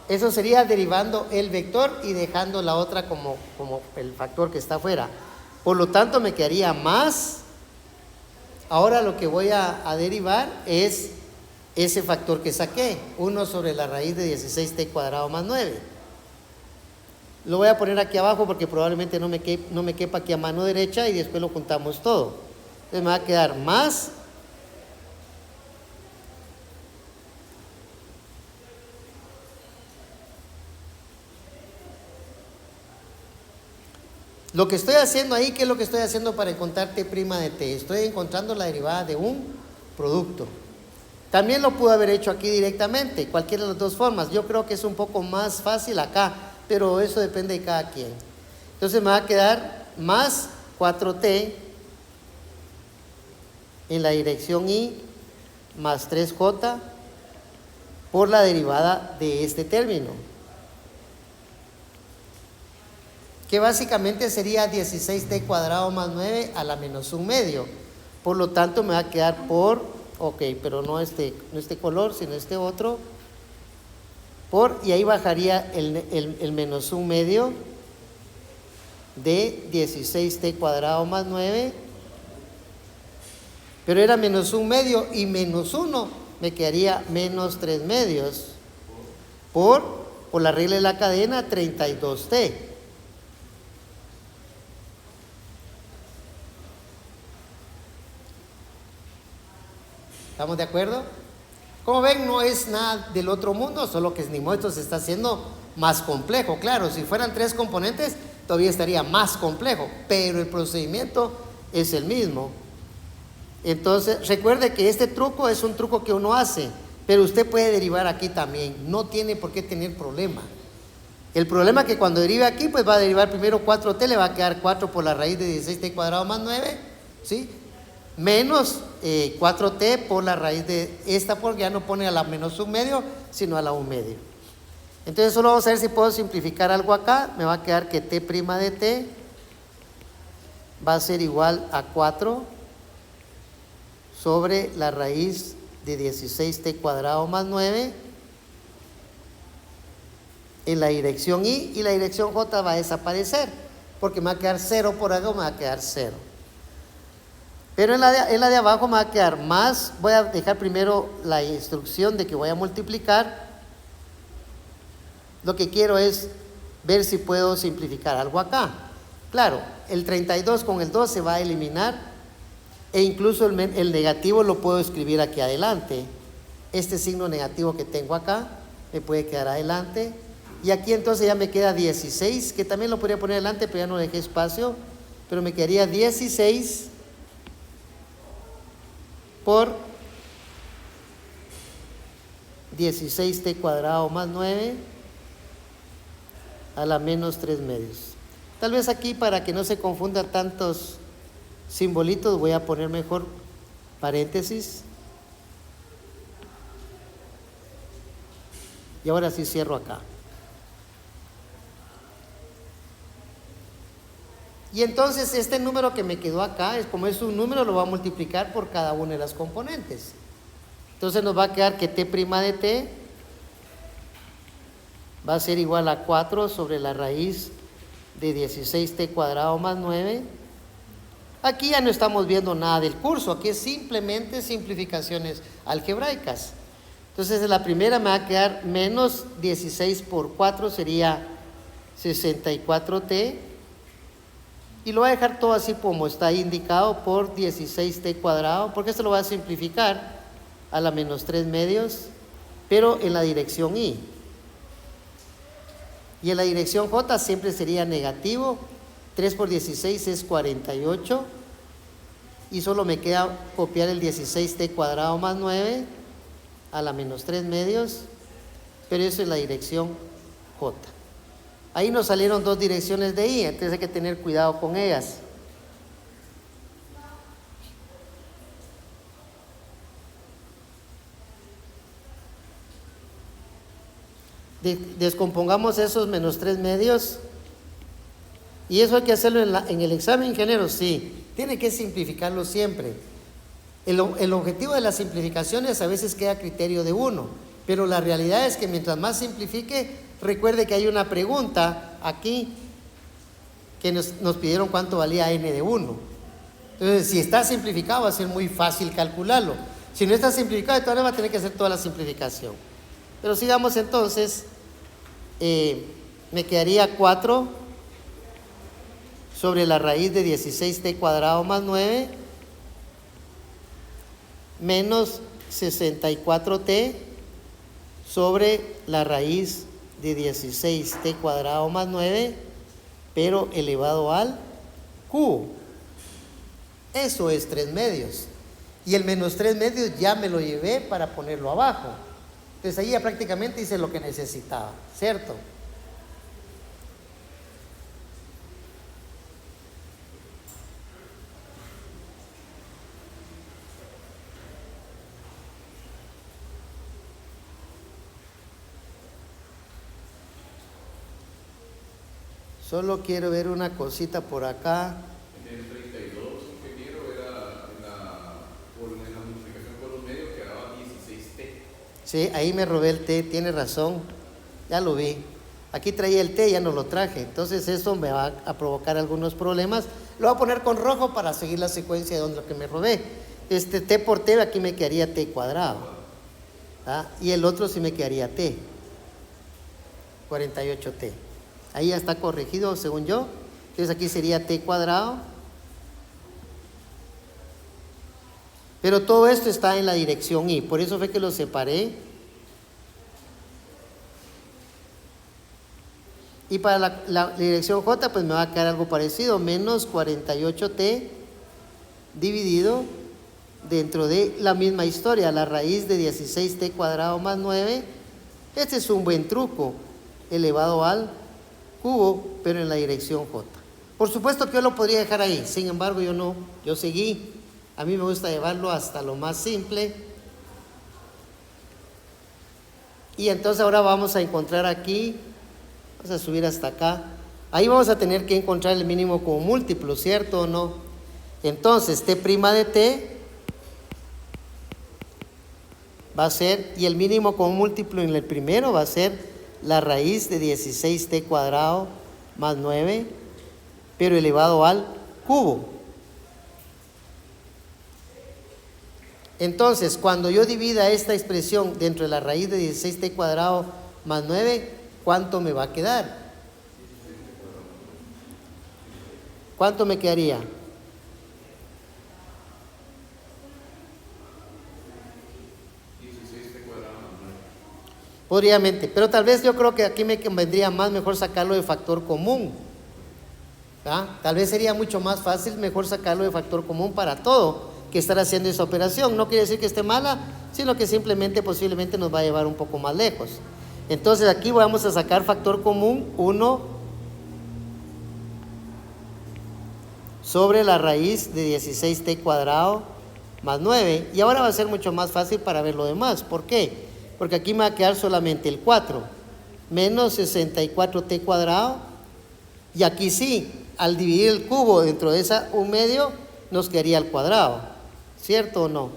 Eso sería derivando el vector y dejando la otra como el factor que está afuera. Por lo tanto, me quedaría más. Ahora lo que voy a derivar es ese factor que saqué, 1 sobre la raíz de 16t cuadrado más 9. Lo voy a poner aquí abajo porque probablemente no me quepa aquí a mano derecha, y después lo juntamos todo. Entonces me va a quedar más lo que estoy haciendo ahí. ¿Qué es lo que estoy haciendo para encontrar T' de t? Estoy encontrando la derivada de un producto. También lo pude haber hecho aquí directamente, cualquiera de las dos formas. Yo creo que es un poco más fácil acá, pero eso depende de cada quien. Entonces me va a quedar más 4t en la dirección y más 3j por la derivada de este término, que básicamente sería 16t cuadrado más 9 a la menos 1 medio. Por lo tanto me va a quedar por, pero no este color, sino este otro, y ahí bajaría el menos 1 medio de 16t cuadrado más 9, pero era menos 1 medio, y menos 1 me quedaría menos 3 medios por la regla de la cadena, 32t. ¿Estamos de acuerdo? Como ven, no es nada del otro mundo, solo que ni modo, esto se está haciendo más complejo. Claro, si fueran 3 componentes, todavía estaría más complejo, pero el procedimiento es el mismo. Entonces, recuerde que este truco es un truco que uno hace, pero usted puede derivar aquí también, no tiene por qué tener problema. El problema es que cuando derive aquí, pues va a derivar primero 4t, le va a quedar 4 por la raíz de 16t cuadrado más 9, ¿sí? Menos 4t por la raíz de esta, porque ya no pone a la menos 1 medio, sino a la 1 medio. Entonces solo vamos a ver si puedo simplificar algo acá. Me va a quedar que T' de t va a ser igual a 4 sobre la raíz de 16t cuadrado más 9 en la dirección y la dirección j va a desaparecer, porque me va a quedar 0 por algo, me va a quedar 0. Pero en la de abajo me va a quedar más. Voy a dejar primero la instrucción de que voy a multiplicar. Lo que quiero es ver si puedo simplificar algo acá. Claro, el 32 con el 2 se va a eliminar, e incluso el negativo lo puedo escribir aquí adelante. Este signo negativo que tengo acá me puede quedar adelante. Y aquí entonces ya me queda 16, que también lo podría poner adelante, pero ya no dejé espacio. Pero me quedaría 16 por 16t cuadrado más 9 a la menos 3 medios. Tal vez aquí, para que no se confundan tantos simbolitos, voy a poner mejor paréntesis. Y ahora sí cierro acá. Y entonces este número que me quedó acá, como es un número, lo voy a multiplicar por cada una de las componentes. Entonces nos va a quedar que T' de t va a ser igual a 4 sobre la raíz de 16t cuadrado más 9. Aquí ya no estamos viendo nada del curso, aquí es simplemente simplificaciones algebraicas. Entonces en la primera me va a quedar menos 16 por 4 sería 64t Y lo voy a dejar todo así como está indicado por 16t cuadrado, porque esto lo voy a simplificar a la menos 3 medios, pero en la dirección y. Y en la dirección j siempre sería negativo. 3 por 16 es 48. Y solo me queda copiar el 16t cuadrado más 9 a la menos 3 medios, pero eso es la dirección j. Ahí nos salieron dos direcciones de y, entonces hay que tener cuidado con ellas. Descompongamos esos menos 3 medios. Y eso hay que hacerlo en el examen, ingeniero, sí. Tiene que simplificarlo siempre. El objetivo de las simplificaciones a veces queda a criterio de uno, pero la realidad es que mientras más simplifique, recuerde que hay una pregunta aquí que nos pidieron cuánto valía n de 1. Entonces, si está simplificado va a ser muy fácil calcularlo. Si no está simplificado, entonces va a tener que hacer toda la simplificación. Pero sigamos entonces. Me quedaría 4 sobre la raíz de 16t cuadrado más 9 menos 64t sobre la raíz de 16t cuadrado más 9, pero elevado al cubo. Eso es 3 medios. Y el menos 3 medios ya me lo llevé para ponerlo abajo. Entonces ahí ya prácticamente hice lo que necesitaba, ¿cierto? Solo quiero ver una cosita por acá. En el 32, ingeniero, era en la multiplicación por un medio que daba 16t. Sí, ahí me robé el t, tiene razón, ya lo vi. Aquí traía el t, ya no lo traje, entonces eso me va a provocar algunos problemas. Lo voy a poner con rojo para seguir la secuencia de donde lo que me robé. T por t, aquí me quedaría t cuadrado. ¿Ah? Y el otro sí me quedaría t, 48t. Ahí ya está corregido según yo. Entonces aquí sería t cuadrado. Pero todo esto está en la dirección y, por eso fue que lo separé. Y para la dirección j, pues me va a quedar algo parecido, menos 48t dividido dentro de la misma historia, la raíz de 16t cuadrado más 9. Este es un buen truco, elevado al cubo, pero en la dirección j. Por supuesto que yo lo podría dejar ahí, sin embargo yo no, yo seguí. A mí me gusta llevarlo hasta lo más simple. Y entonces ahora vamos a encontrar aquí, vamos a subir hasta acá. Ahí vamos a tener que encontrar el mínimo como múltiplo, ¿cierto o no? Entonces, t' de t va a ser, y el mínimo como múltiplo en el primero va a ser la raíz de 16t cuadrado más 9, pero elevado al cubo. Entonces, cuando yo divida esta expresión dentro de la raíz de 16t cuadrado más 9, ¿cuánto me va a quedar? ¿Cuánto me quedaría? Podríamente, pero tal vez yo creo que aquí me convendría más mejor sacarlo de factor común. ¿Ah? Tal vez sería mucho más fácil, mejor sacarlo de factor común para todo que estar haciendo esa operación. No quiere decir que esté mala, sino que simplemente posiblemente nos va a llevar un poco más lejos. Entonces aquí vamos a sacar factor común 1 sobre la raíz de 16t cuadrado más 9. Y ahora va a ser mucho más fácil para ver lo demás. ¿Por qué? Porque aquí me va a quedar solamente el 4 menos 64t cuadrado. Y aquí sí, al dividir el cubo dentro de esa 1 medio, nos quedaría el cuadrado. ¿Cierto o no?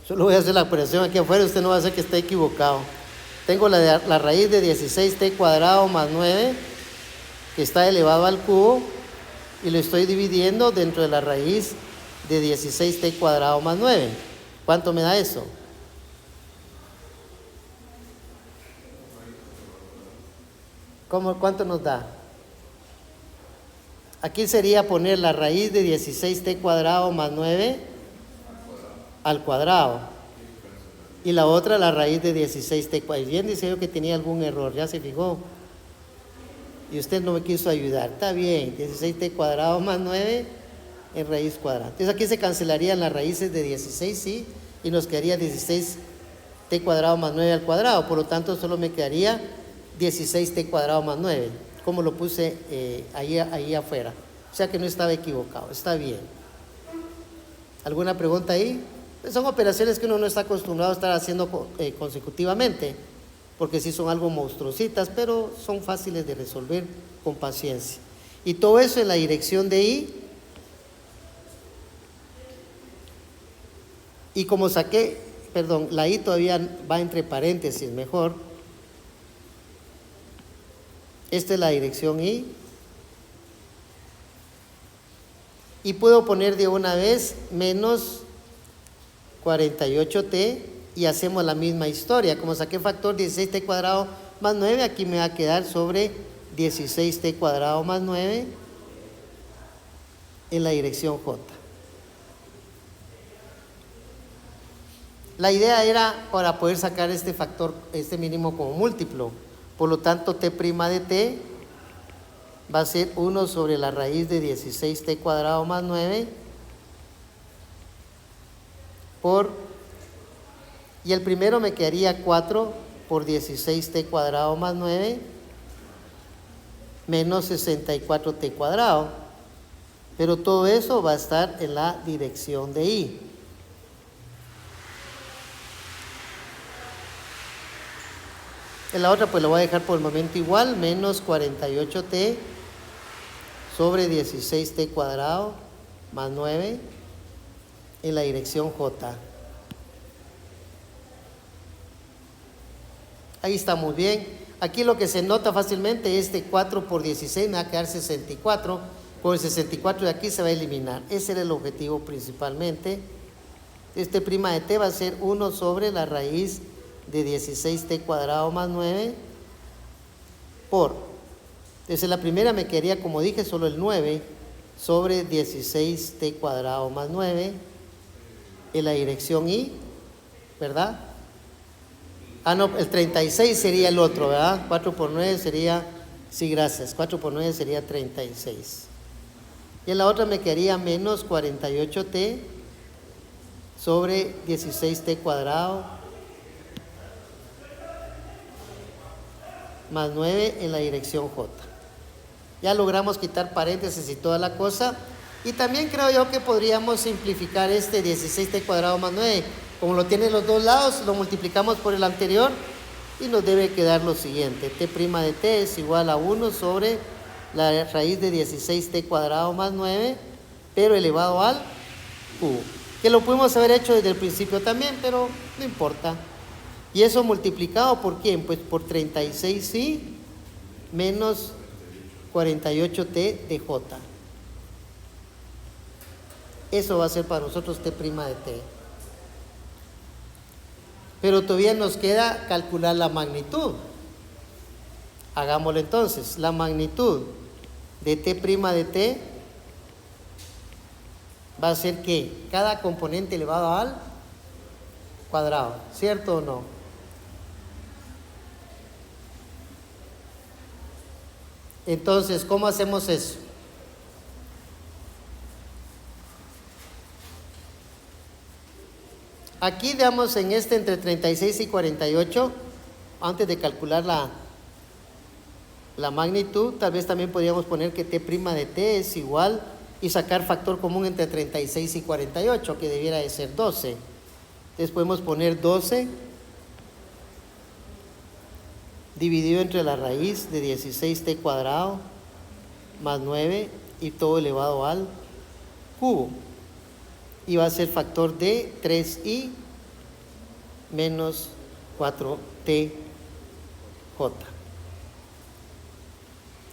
Solo voy a hacer la operación aquí afuera, usted no va a hacer que esté equivocado. Tengo la raíz de 16t cuadrado más 9, que está elevado al cubo, y lo estoy dividiendo dentro de la raíz de 16t cuadrado más 9. ¿Cuánto me da eso? ¿Cuánto nos da? Aquí sería poner la raíz de 16t cuadrado más 9 al cuadrado. Y la otra, la raíz de 16t cuadrado. Bien, dice yo que tenía algún error, ya se fijó. Y usted no me quiso ayudar. Está bien, 16t cuadrado más 9 en raíz cuadrada. Entonces aquí se cancelarían las raíces de 16, ¿sí? Y nos quedaría 16t cuadrado más 9 al cuadrado. Por lo tanto, solo me quedaría 16t cuadrado más 9, como lo puse ahí afuera. O sea que no estaba equivocado, está bien. ¿Alguna pregunta ahí? Son operaciones que uno no está acostumbrado a estar haciendo consecutivamente, porque sí son algo monstruositas, pero son fáciles de resolver con paciencia. Y todo eso en la dirección de I. Y como saqué, perdón, la I todavía va entre paréntesis, mejor. Esta es la dirección I. Y puedo poner de una vez menos 48t y hacemos la misma historia. Como saqué factor 16t cuadrado más 9, aquí me va a quedar sobre 16t cuadrado más 9 en la dirección J. La idea era para poder sacar este factor, este mínimo como múltiplo. Por lo tanto, t' de t va a ser 1 sobre la raíz de 16t cuadrado más 9 por, y el primero me quedaría 4 por 16t cuadrado más 9 menos 64t cuadrado. Pero todo eso va a estar en la dirección de I. En la otra pues lo voy a dejar por el momento igual, menos 48t sobre 16t cuadrado más 9 en la dirección J. Ahí está muy bien. Aquí lo que se nota fácilmente es 4 por 16 me va a quedar 64. Con el 64 de aquí se va a eliminar. Ese era el objetivo principalmente. Este prima de t va a ser 1 sobre la raíz de 16t cuadrado más 9 por, desde la primera me quedaría, como dije, solo el 9 sobre 16t cuadrado más 9 en la dirección I, ¿verdad? Ah, no, el 36 sería el otro, ¿verdad? 4 por 9 sería, sí, gracias, 4 por 9 sería 36. Y en la otra me quedaría menos 48t sobre 16t cuadrado más 9 en la dirección J. Ya logramos quitar paréntesis y toda la cosa. Y también creo yo que podríamos simplificar este 16t cuadrado más 9. Como lo tiene los dos lados, lo multiplicamos por el anterior y nos debe quedar lo siguiente. T' de t es igual a 1 sobre la raíz de 16t cuadrado más 9, pero elevado al cubo. Que lo pudimos haber hecho desde el principio también, pero no importa. ¿Y eso multiplicado por quién? Pues por 36i menos 48t de j. Eso va a ser para nosotros t' de t. Pero todavía nos queda calcular la magnitud. Hagámoslo entonces. La magnitud de t' de t va a ser que cada componente elevado al cuadrado. ¿Cierto o no? Entonces, ¿cómo hacemos eso? Aquí, digamos, en este entre 36 y 48, antes de calcular la magnitud, tal vez también podríamos poner que t' de t es igual y sacar factor común entre 36 y 48, que debiera de ser 12. Entonces podemos poner 12 dividido entre la raíz de 16t cuadrado más 9 y todo elevado al cubo. Y va a ser factor de 3i menos 4t J.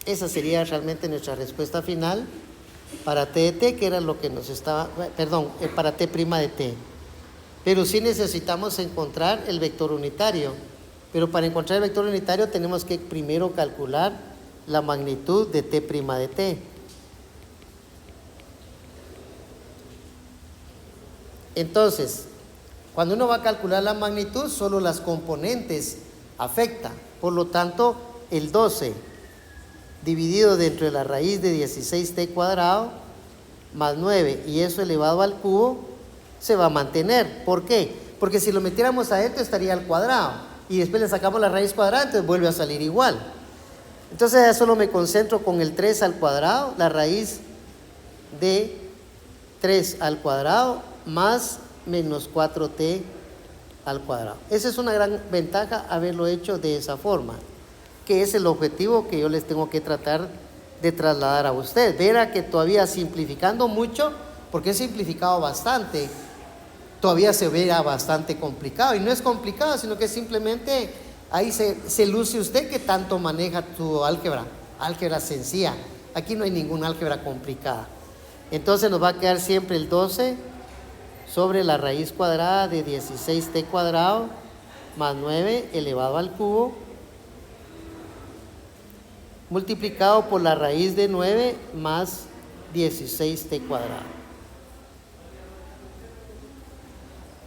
Esa sería realmente nuestra respuesta final para T de T, que era lo que nos estaba, perdón, para T' de T. Pero sí necesitamos encontrar el vector unitario. Pero para encontrar el vector unitario tenemos que primero calcular la magnitud de T' de T. Entonces, cuando uno va a calcular la magnitud, solo las componentes afectan. Por lo tanto, el 12 dividido dentro de la raíz de 16t cuadrado más 9 y eso elevado al cubo se va a mantener. ¿Por qué? Porque si lo metiéramos adentro estaría al cuadrado y después le sacamos la raíz cuadrada, entonces vuelve a salir igual. Entonces ya solo me concentro con el 3 al cuadrado, la raíz de 3 al cuadrado más menos 4t al cuadrado. Esa es una gran ventaja haberlo hecho de esa forma, que es el objetivo que yo les tengo que tratar de trasladar a ustedes. Verá que todavía simplificando mucho, porque he simplificado bastante, todavía se vea bastante complicado. Y no es complicado, sino que simplemente ahí se luce usted que tanto maneja tu álgebra sencilla. Aquí no hay ninguna álgebra complicada. Entonces nos va a quedar siempre el 12 sobre la raíz cuadrada de 16t cuadrado más 9 elevado al cubo multiplicado por la raíz de 9 más 16t cuadrado.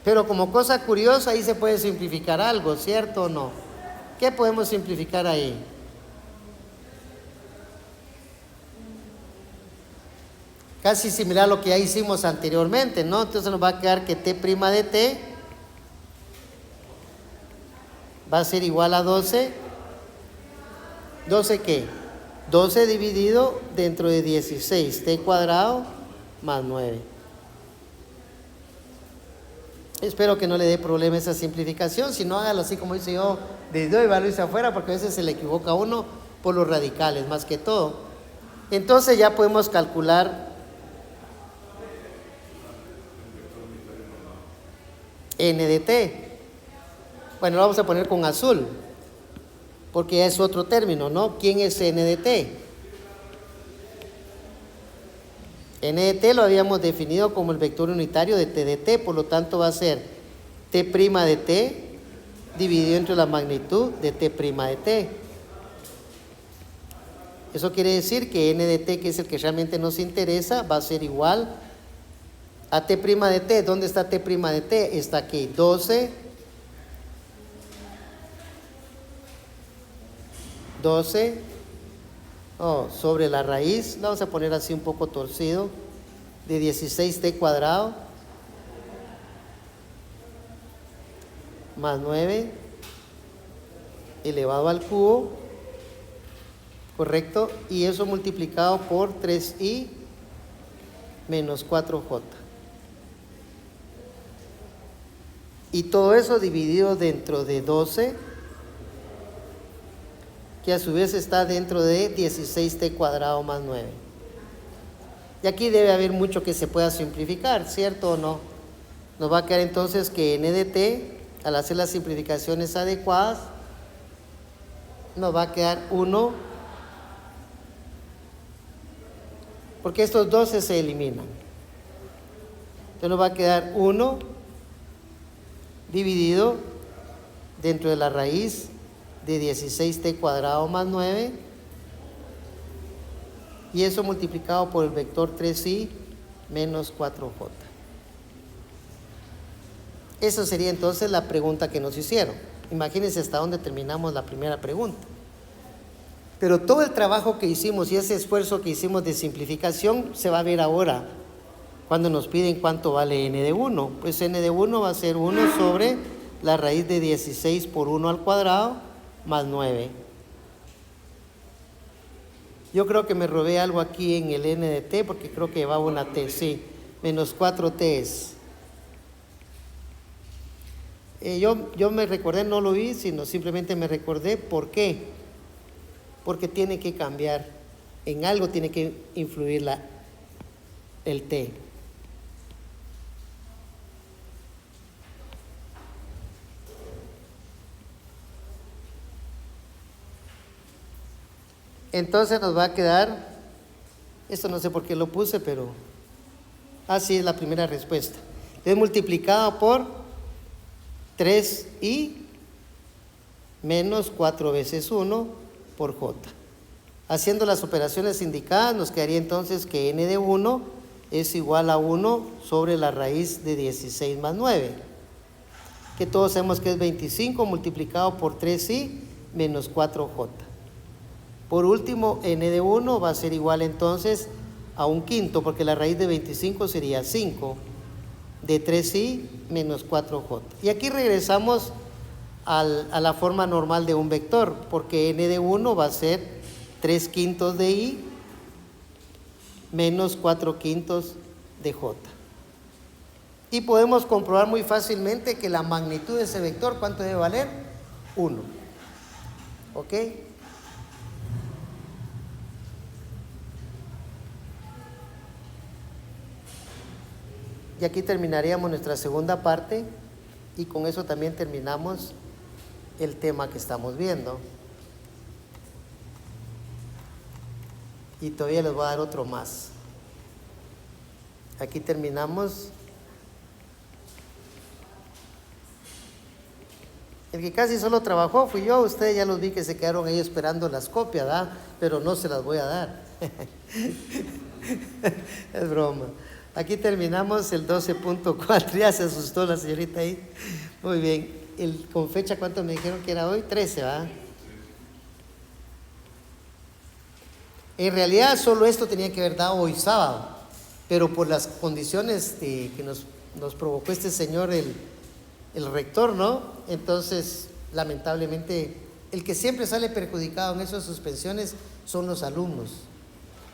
Pero como cosa curiosa, ahí se puede simplificar algo, ¿cierto o no? ¿Qué podemos simplificar ahí? Casi similar a lo que ya hicimos anteriormente, ¿no? Entonces nos va a quedar que T' de T va a ser igual a 12. ¿12 qué? 12 dividido dentro de 16t cuadrado más 9. Espero que no le dé problema esa simplificación. Si no, hágalo así como hice yo, desde hoy va a irse afuera, porque a veces se le equivoca a uno por los radicales más que todo. Entonces ya podemos calcular n de t. Bueno, lo vamos a poner con azul, porque es otro término, ¿no? ¿Quién es n de t? N de t lo habíamos definido como el vector unitario de t de t, por lo tanto va a ser t' de t dividido entre la magnitud de t' de t. Eso quiere decir que n de t, que es el que realmente nos interesa, va a ser igual a t' de t. ¿Dónde está t' de t? Está aquí, 12 sobre la raíz, la vamos a poner así un poco torcido, de 16t cuadrado más 9 elevado al cubo, ¿correcto? Y eso multiplicado por 3i menos 4j. Y todo eso dividido dentro de 12, que a su vez está dentro de 16t cuadrado más 9. Y aquí debe haber mucho que se pueda simplificar, ¿cierto o no? Nos va a quedar entonces que n de t, al hacer las simplificaciones adecuadas, nos va a quedar 1, porque estos 12 se eliminan. Entonces nos va a quedar 1 dividido dentro de la raíz de 16t cuadrado más 9 y eso multiplicado por el vector 3i menos 4j. Esa sería entonces la pregunta que nos hicieron. Imagínense hasta dónde terminamos la primera pregunta. Pero todo el trabajo que hicimos y ese esfuerzo que hicimos de simplificación se va a ver ahora cuando nos piden cuánto vale n de 1. Pues n de 1 va a ser 1 sobre la raíz de 16 por 1 al cuadrado más 9. Yo creo que me robé algo aquí en el n de t porque creo que llevaba una t, sí, menos 4t es. Yo me recordé, no lo vi, sino simplemente me recordé. ¿Por qué? Porque tiene que cambiar, en algo tiene que influir el t. Entonces nos va a quedar, esto no sé por qué lo puse, pero así es la primera respuesta. Es multiplicado por 3i menos 4 veces 1 por j. Haciendo las operaciones indicadas, nos quedaría entonces que n de 1 es igual a 1 sobre la raíz de 16 más 9, que todos sabemos que es 25 multiplicado por 3i menos 4j. Por último, n de 1 va a ser igual entonces a un quinto, porque la raíz de 25 sería 5, de 3i menos 4j. Y aquí regresamos a la forma normal de un vector, porque n de 1 va a ser 3 quintos de i menos 4 quintos de j. Y podemos comprobar muy fácilmente que la magnitud de ese vector, ¿cuánto debe valer? 1. ¿Ok? Y aquí terminaríamos nuestra segunda parte y con eso también terminamos el tema que estamos viendo. Y todavía les voy a dar otro más. Aquí terminamos. El que casi solo trabajó fui yo. Ustedes ya los vi que se quedaron ahí esperando las copias, ¿verdad? Pero no se las voy a dar. Es broma. Aquí terminamos el 12.4. Ya se asustó la señorita ahí. Muy bien. Con fecha, ¿cuánto me dijeron que era hoy? 13, ¿verdad? En realidad solo esto tenía que haber dado hoy sábado, pero por las condiciones que nos provocó este señor, el rector, ¿no? Entonces, lamentablemente, el que siempre sale perjudicado en esas suspensiones son los alumnos.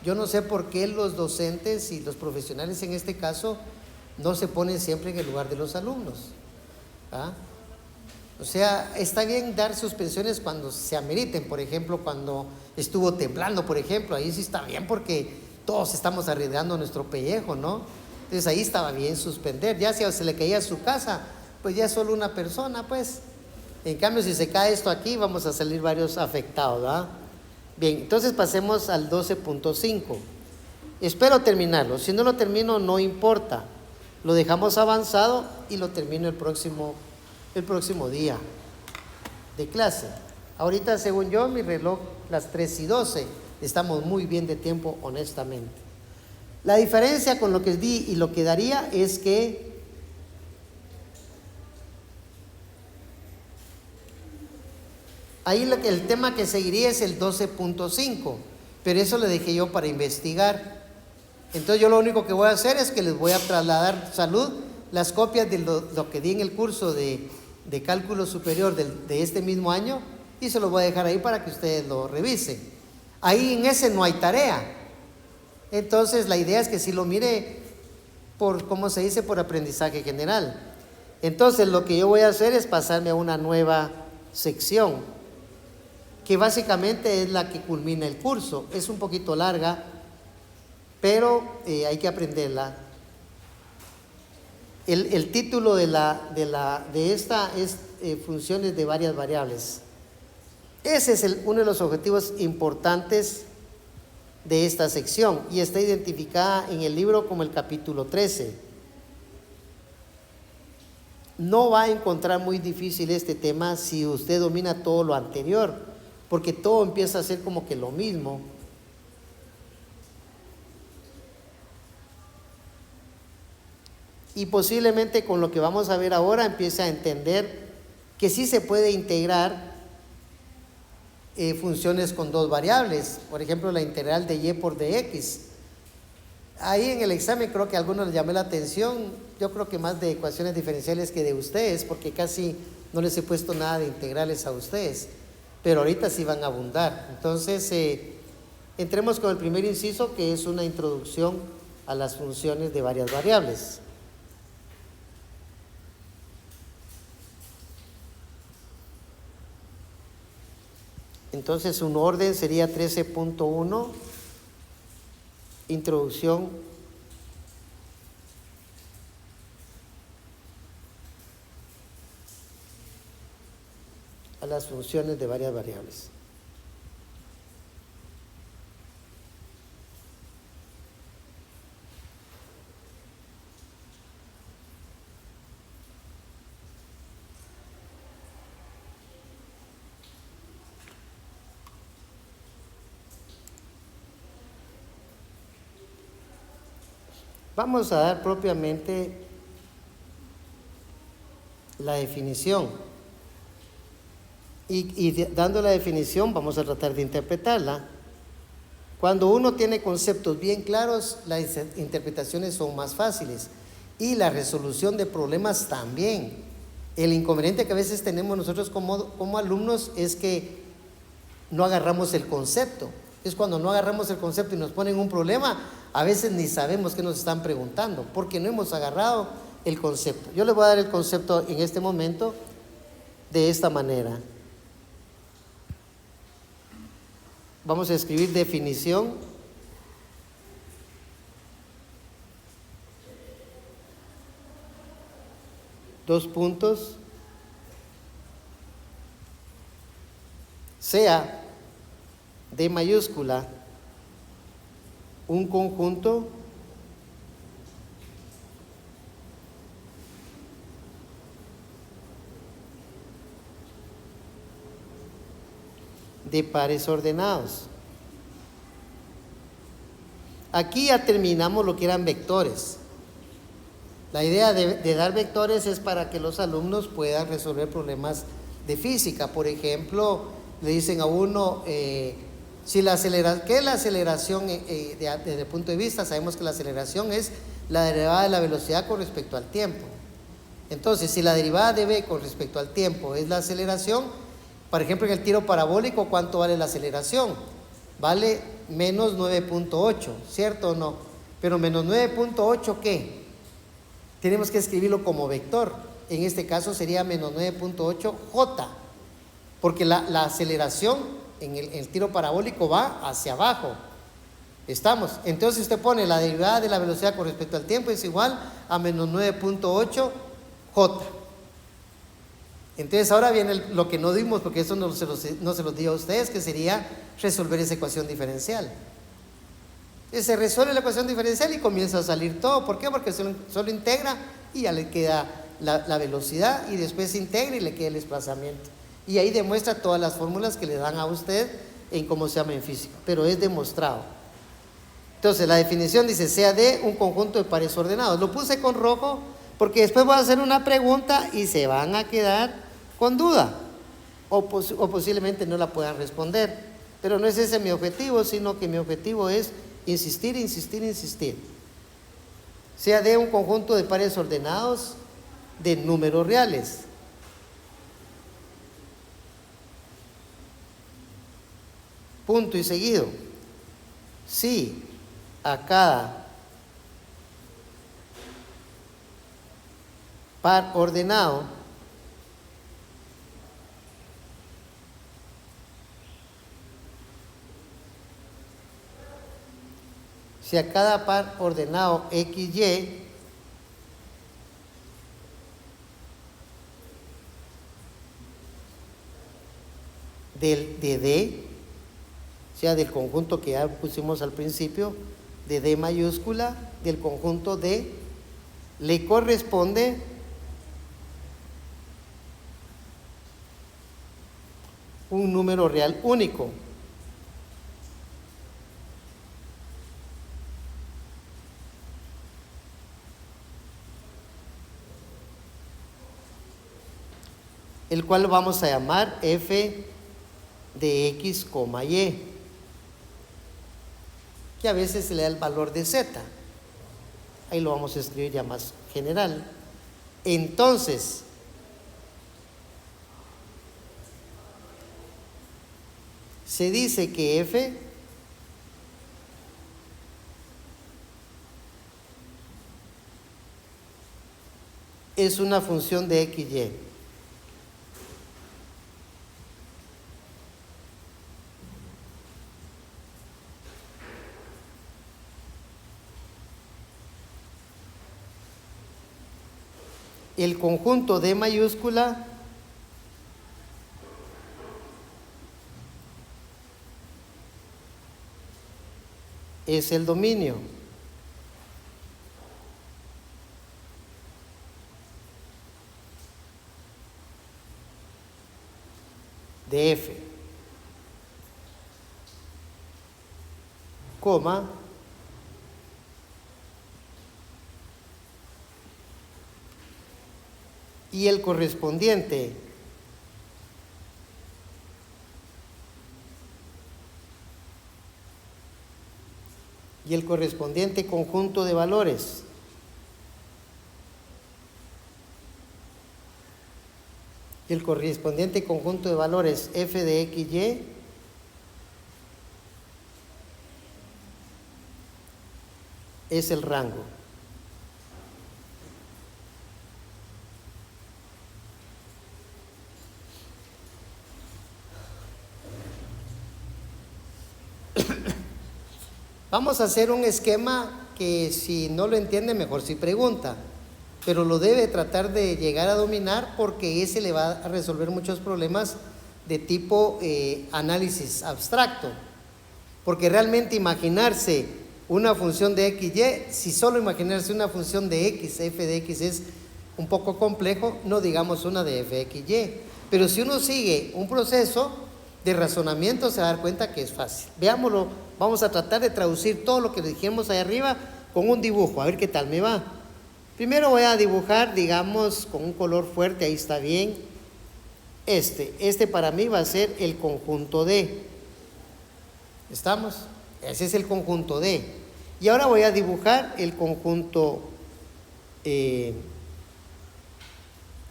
Yo no sé por qué los docentes y los profesionales en este caso no se ponen siempre en el lugar de los alumnos. ¿Ah? O sea, está bien dar suspensiones cuando se ameriten, por ejemplo, cuando estuvo temblando, por ejemplo, ahí sí está bien porque todos estamos arriesgando nuestro pellejo, ¿no? Entonces ahí estaba bien suspender. Ya si se le caía a su casa, pues ya solo una persona, pues. En cambio, si se cae esto aquí, vamos a salir varios afectados, ¿verdad? Bien, entonces pasemos al 12.5. Espero terminarlo. Si no lo termino, no importa. Lo dejamos avanzado y lo termino el próximo día de clase. Ahorita, según yo, mi reloj, las 3:12. Estamos muy bien de tiempo, honestamente. La diferencia con lo que di y lo que daría es que ahí el tema que seguiría es el 12.5, pero eso le dejé yo para investigar. Entonces yo lo único que voy a hacer es que les voy a trasladar, salud, las copias de lo que di en el curso de cálculo superior de este mismo año, y se los voy a dejar ahí para que ustedes lo revisen. Ahí en ese no hay tarea. Entonces la idea es que si lo mire por, ¿cómo se dice?, por aprendizaje general. Entonces lo que yo voy a hacer es pasarme a una nueva sección, que básicamente es la que culmina el curso. Es un poquito larga, pero hay que aprenderla. El título de esta es funciones de varias variables. Ese es uno de los objetivos importantes de esta sección y está identificada en el libro como el capítulo 13. No va a encontrar muy difícil este tema si usted domina todo lo anterior, porque todo empieza a ser como que lo mismo. Y posiblemente con lo que vamos a ver ahora empiece a entender que sí se puede integrar funciones con dos variables. Por ejemplo, la integral de y por dx. Ahí en el examen creo que a algunos les llamé la atención. Yo creo que más de ecuaciones diferenciales que de ustedes, porque casi no les he puesto nada de integrales a ustedes, pero ahorita sí van a abundar. Entonces entremos con el primer inciso, que es una introducción a las funciones de varias variables. Entonces un orden sería 13.1, introducción a las funciones de varias variables. Vamos a dar propiamente la definición. Dando la definición vamos a tratar de interpretarla. Cuando uno tiene conceptos bien claros, las interpretaciones son más fáciles y la resolución de problemas también. El inconveniente que a veces tenemos nosotros como alumnos es que no agarramos el concepto. Es cuando no agarramos el concepto y nos ponen un problema, a veces ni sabemos qué nos están preguntando porque no hemos agarrado el concepto. Yo les voy a dar el concepto en este momento de esta manera. Vamos a escribir definición. Dos puntos. Sea D mayúscula un conjunto de pares ordenados. Aquí ya terminamos lo que eran vectores. La idea de dar vectores es para que los alumnos puedan resolver problemas de física. Por ejemplo, le dicen a uno, ¿qué es la aceleración desde el punto de vista? Sabemos que la aceleración es la derivada de la velocidad con respecto al tiempo. Entonces, si la derivada de v con respecto al tiempo es la aceleración, por ejemplo, en el tiro parabólico, ¿cuánto vale la aceleración? Vale menos 9.8, ¿cierto o no? Pero menos 9.8, ¿qué? Tenemos que escribirlo como vector. En este caso sería menos 9.8 j, porque la aceleración en el tiro parabólico va hacia abajo. ¿Estamos? Entonces usted pone la derivada de la velocidad con respecto al tiempo es igual a menos 9.8 j. Entonces ahora viene lo que no dimos, porque eso no se los dio a ustedes, que sería resolver esa ecuación diferencial. Entonces se resuelve la ecuación diferencial y comienza a salir todo. ¿Por qué? Porque solo integra y ya le queda la velocidad, y después se integra y le queda el desplazamiento. Y ahí demuestra todas las fórmulas que le dan a usted en cómo se llama en física, pero es demostrado. Entonces la definición dice, sea de un conjunto de pares ordenados. Lo puse con rojo porque después voy a hacer una pregunta y se van a quedar con duda o posiblemente no la puedan responder, pero no es ese mi objetivo, sino que mi objetivo es insistir. Sea de un conjunto de pares ordenados de números reales. Punto y seguido. Si a cada par ordenado si a cada par ordenado XY de D, o sea, del conjunto que ya pusimos al principio, de D mayúscula, del conjunto D, le corresponde un número real único. El cual vamos a llamar f de x, y, que a veces se le da el valor de z. Ahí lo vamos a escribir ya más general. Entonces, se dice que f es una función de x, y. El conjunto D mayúscula es el dominio de F, coma, y el correspondiente conjunto de valores f de x, y es el rango. Vamos a hacer un esquema que, si no lo entiende, mejor si pregunta, pero lo debe tratar de llegar a dominar, porque ese le va a resolver muchos problemas de tipo análisis abstracto, porque realmente imaginarse una función de x, y, si solo imaginarse una función de x, f de x, es un poco complejo, no digamos una de f de x, y. Pero si uno sigue un proceso de razonamiento, se va a dar cuenta que es fácil. Veámoslo, vamos a tratar de traducir todo lo que dijimos ahí arriba con un dibujo, a ver qué tal me va. Primero voy a dibujar, digamos, con un color fuerte, ahí está bien. Este para mí va a ser el conjunto D. ¿Estamos? Ese es el conjunto D. Y ahora voy a dibujar el conjunto de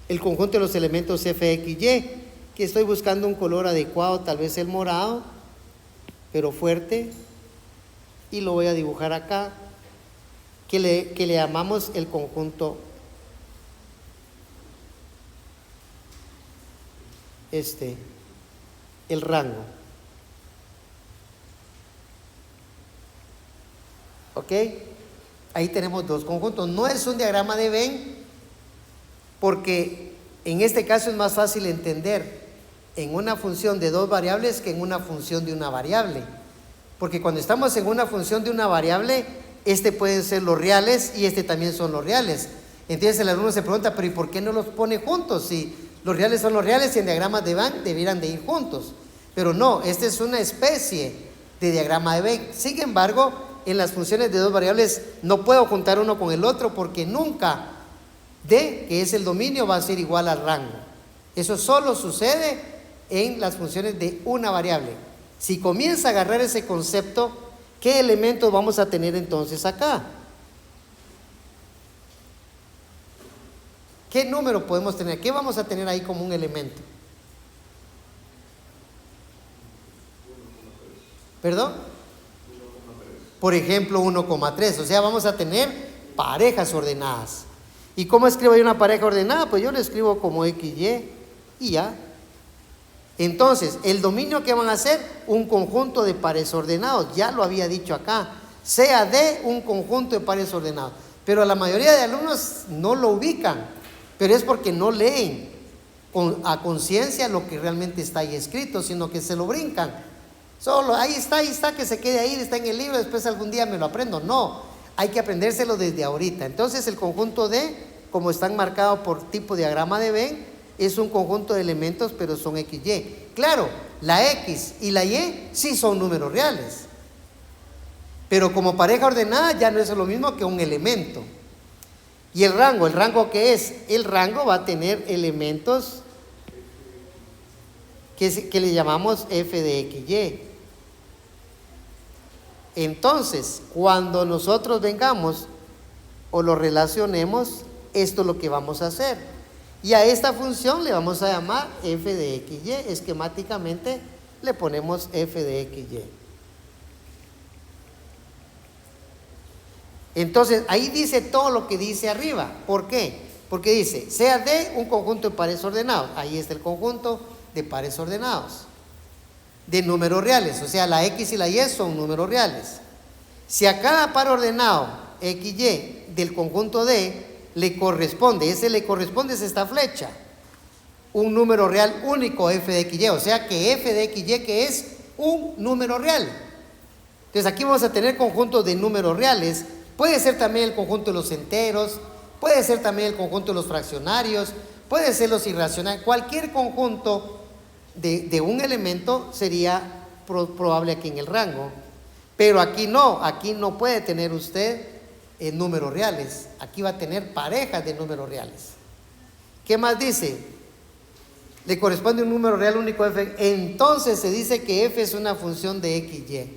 los elementos f, x, y, que estoy buscando un color adecuado, tal vez el morado, pero fuerte, y lo voy a dibujar acá, que le llamamos el conjunto el rango. ¿Ok? Ahí tenemos dos conjuntos. No es un diagrama de Venn, porque en este caso es más fácil entender en una función de dos variables que en una función de una variable. Porque cuando estamos en una función de una variable, pueden ser los reales y también son los reales. Entonces el alumno se pregunta, pero ¿y por qué no los pone juntos? Si los reales son los reales y en diagramas de Venn debieran de ir juntos. Pero no, es una especie de diagrama de Venn. Sin embargo, en las funciones de dos variables no puedo juntar uno con el otro, porque nunca D, que es el dominio, va a ser igual al rango. Eso solo sucede en las funciones de una variable. Si comienza a agarrar ese concepto, ¿qué elementos vamos a tener entonces acá? ¿Qué número podemos tener? ¿Qué vamos a tener ahí como un elemento? ¿Perdón? Por ejemplo, 1,3. O sea, vamos a tener parejas ordenadas. ¿Y cómo escribo yo una pareja ordenada? Pues yo lo escribo como x, y ya. Entonces, el dominio que van a ser un conjunto de pares ordenados, ya lo había dicho acá, sea D un conjunto de pares ordenados. Pero la mayoría de alumnos no lo ubican, pero es porque no leen a conciencia lo que realmente está ahí escrito, sino que se lo brincan. Solo ahí está, que se quede ahí, está en el libro, después algún día me lo aprendo. No, hay que aprendérselo desde ahorita. Entonces el conjunto D, como están marcados por tipo diagrama de Venn, es un conjunto de elementos, pero son x, y. Claro, la x y la y sí son números reales, pero como pareja ordenada ya no es lo mismo que un elemento. Y el rango ¿qué es? El rango va a tener elementos que le llamamos f de x, y. Entonces, cuando nosotros vengamos o lo relacionemos, esto es lo que vamos a hacer. Y a esta función le vamos a llamar f de x, y. Esquemáticamente le ponemos f de x, y. Entonces, ahí dice todo lo que dice arriba. ¿Por qué? Porque dice, sea D un conjunto de pares ordenados. Ahí está el conjunto de pares ordenados de números reales, o sea, la x y la y son números reales. Si a cada par ordenado x, y del conjunto D le corresponde es esta flecha, un número real único f de x, y, o sea que f de x, y que es un número real. Entonces aquí vamos a tener conjuntos de números reales. Puede ser también el conjunto de los enteros, puede ser también el conjunto de los fraccionarios, puede ser los irracionales. Cualquier conjunto de un elemento sería probable aquí en el rango, pero aquí no puede tener usted números reales. Aquí va a tener parejas de números reales. ¿Qué más dice? Le corresponde un número real único f. Entonces se dice que f es una función de x, y.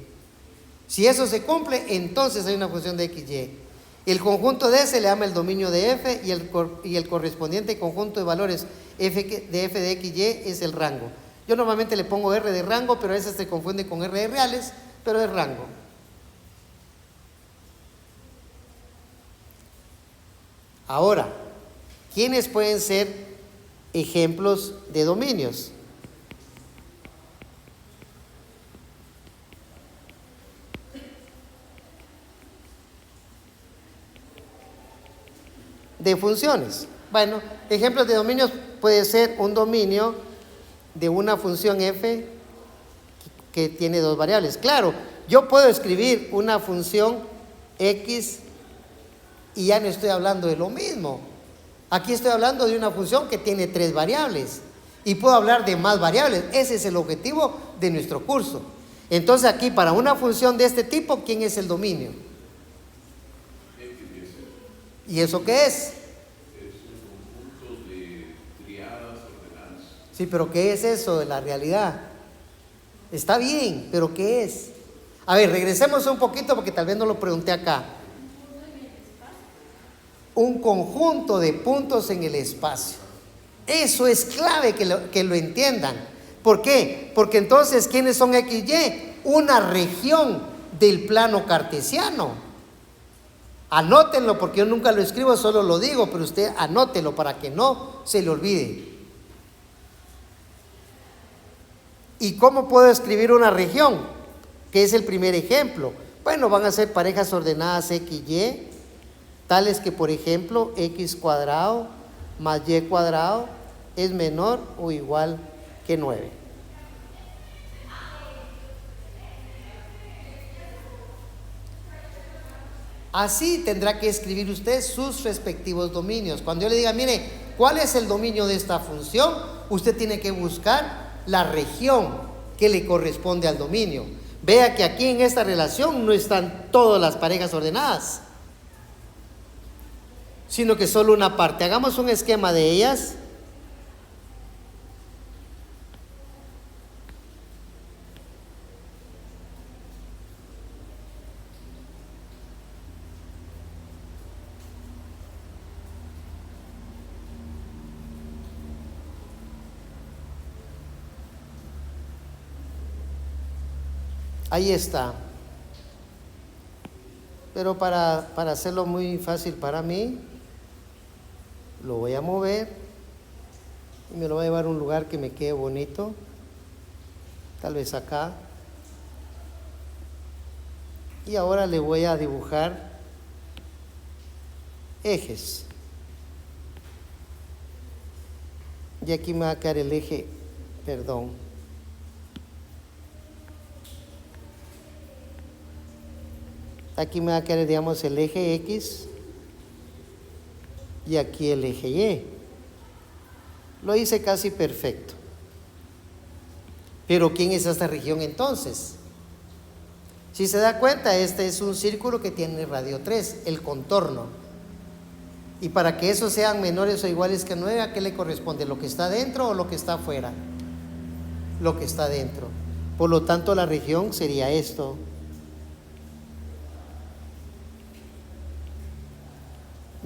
Si eso se cumple, entonces hay una función de x, y. El conjunto de S le llama el dominio de f y el correspondiente conjunto de valores f de x, y es el rango. Yo normalmente le pongo R de rango, pero a veces se confunde con R de reales, pero es rango. Ahora, ¿quiénes pueden ser ejemplos de dominios? De funciones. Bueno, ejemplos de dominios puede ser un dominio de una función f que tiene dos variables. Claro, yo puedo escribir una función x y ya no estoy hablando de lo mismo. Aquí estoy hablando de una función que tiene 3 variables y puedo hablar de más variables. Ese es el objetivo de nuestro curso. Entonces aquí para una función de este tipo, ¿quién es el dominio? ¿Y eso qué es? Sí, pero ¿qué es eso de la realidad? Está bien, pero ¿qué es? A ver, regresemos un poquito porque tal vez no lo pregunté acá. Un conjunto de puntos en el espacio. Eso es clave que lo entiendan. ¿Por qué? Porque entonces, ¿quiénes son x, y? Una región del plano cartesiano. Anótenlo porque yo nunca lo escribo, solo lo digo, pero usted anótelo para que no se le olvide. ¿Y cómo puedo escribir una región? ¿Qué es el primer ejemplo? Bueno, van a ser parejas ordenadas x, y, tales que, por ejemplo, x cuadrado más y cuadrado es menor o igual que 9. Así tendrá que escribir usted sus respectivos dominios. Cuando yo le diga, mire, ¿cuál es el dominio de esta función? Usted tiene que buscar la región que le corresponde al dominio. Vea que aquí en esta relación no están todas las parejas ordenadas, sino que solo una parte. Hagamos un esquema de ellas. Ahí está. Pero para hacerlo muy fácil para mí, lo voy a mover y me lo voy a llevar a un lugar que me quede bonito. Tal vez acá. Y ahora le voy a dibujar ejes. Y aquí me va a quedar el eje, perdón. Aquí me va a quedar, digamos, el eje X y aquí el eje Y. Lo hice casi perfecto. Pero ¿quién es esta región entonces? Si se da cuenta, este es un círculo que tiene radio 3, el contorno. Y para que esos sean menores o iguales que 9, ¿a qué le corresponde? ¿Lo que está dentro o lo que está afuera? Lo que está dentro. Por lo tanto, la región sería esto.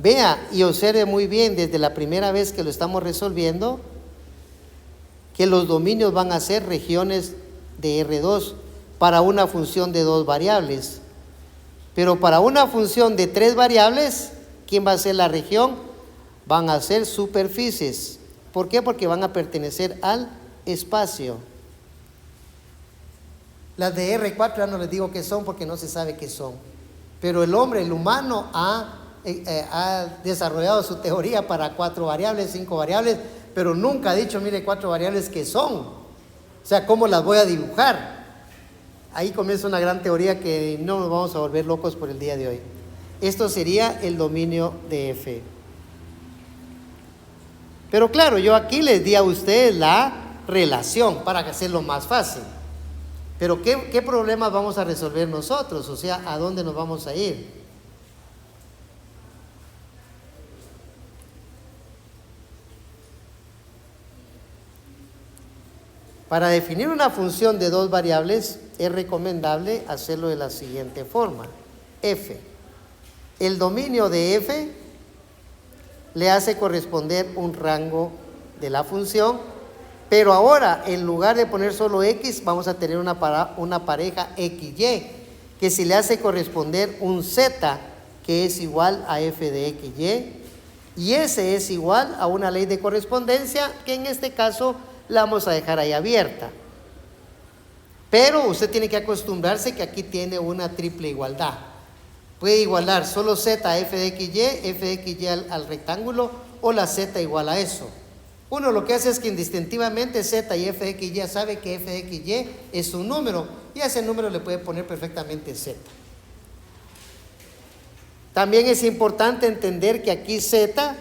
Vea y observe muy bien desde la primera vez que lo estamos resolviendo que los dominios van a ser regiones de R2 para una función de 2 variables. Pero para una función de 3 variables, ¿quién va a ser la región? Van a ser superficies. ¿Por qué? Porque van a pertenecer al espacio. Las de R4 ya no les digo qué son porque no se sabe qué son. Pero el hombre, el humano, ha desarrollado su teoría para 4 variables, 5 variables, pero nunca ha dicho, mire, 4 variables que son. O sea, ¿cómo las voy a dibujar? Ahí comienza una gran teoría que no nos vamos a volver locos por el día de hoy. Esto sería el dominio de F. Pero claro, yo aquí les di a ustedes la relación para hacerlo más fácil. Pero ¿qué problemas vamos a resolver nosotros? O sea, ¿a dónde nos vamos a ir? Para definir una función de dos variables es recomendable hacerlo de la siguiente forma. F. El dominio de F le hace corresponder un rango de la función, pero ahora en lugar de poner solo X vamos a tener una pareja XY, que si le hace corresponder un Z que es igual a F de XY, y S es igual a una ley de correspondencia que en este caso la vamos a dejar ahí abierta. Pero usted tiene que acostumbrarse que aquí tiene una triple igualdad. Puede igualar solo Z a F de XY al rectángulo, o la Z igual a eso. Uno lo que hace es que indistintivamente Z y F de XY sabe que F de XY es un número, y a ese número le puede poner perfectamente Z. También es importante entender que aquí Z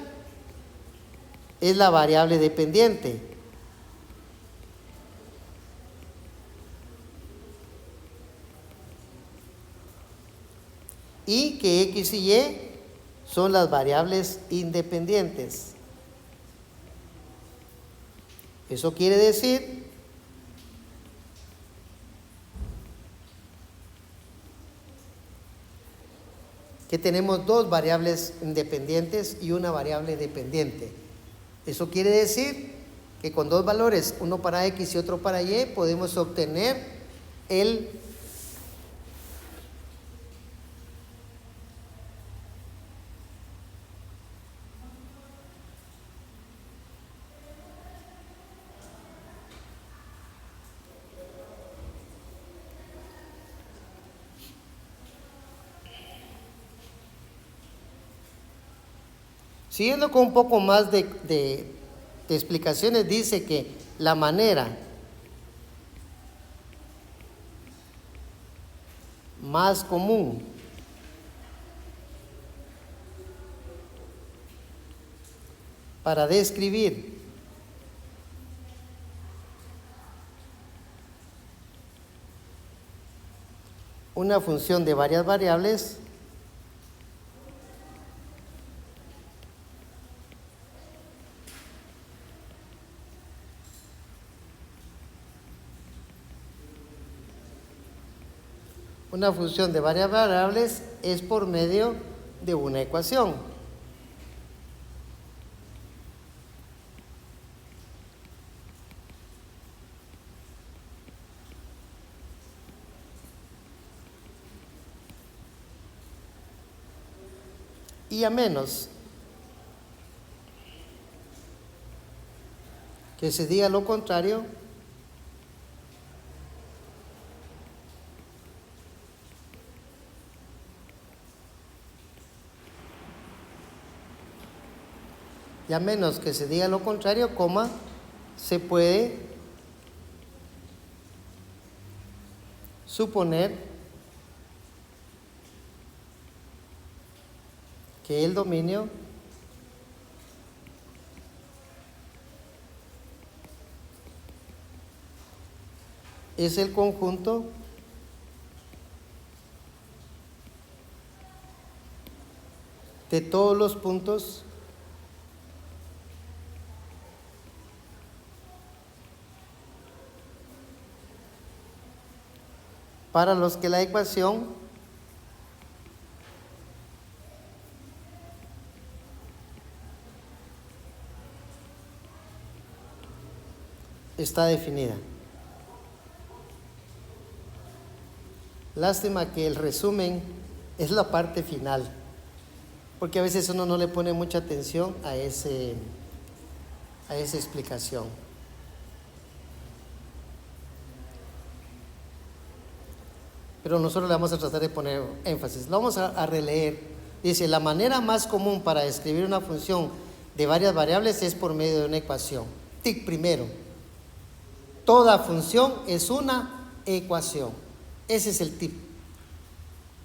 es la variable dependiente. Y que X y Y son las variables independientes. Eso quiere decir que tenemos dos variables independientes y una variable dependiente. Eso quiere decir que con dos valores, uno para X y otro para Y, podemos obtener el Siguiendo con un poco más de explicaciones, dice que la manera más común para describir una función de varias variables es por medio de una ecuación. Y a menos que se diga lo contrario, coma, se puede suponer que el dominio es el conjunto de todos los puntos para los que la ecuación está definida. Lástima que el resumen es la parte final, porque a veces uno no le pone mucha atención a esa explicación. Pero nosotros le vamos a tratar de poner énfasis. Lo vamos a releer. Dice, la manera más común para escribir una función de varias variables es por medio de una ecuación. Tic primero. Toda función es una ecuación. Ese es el tip.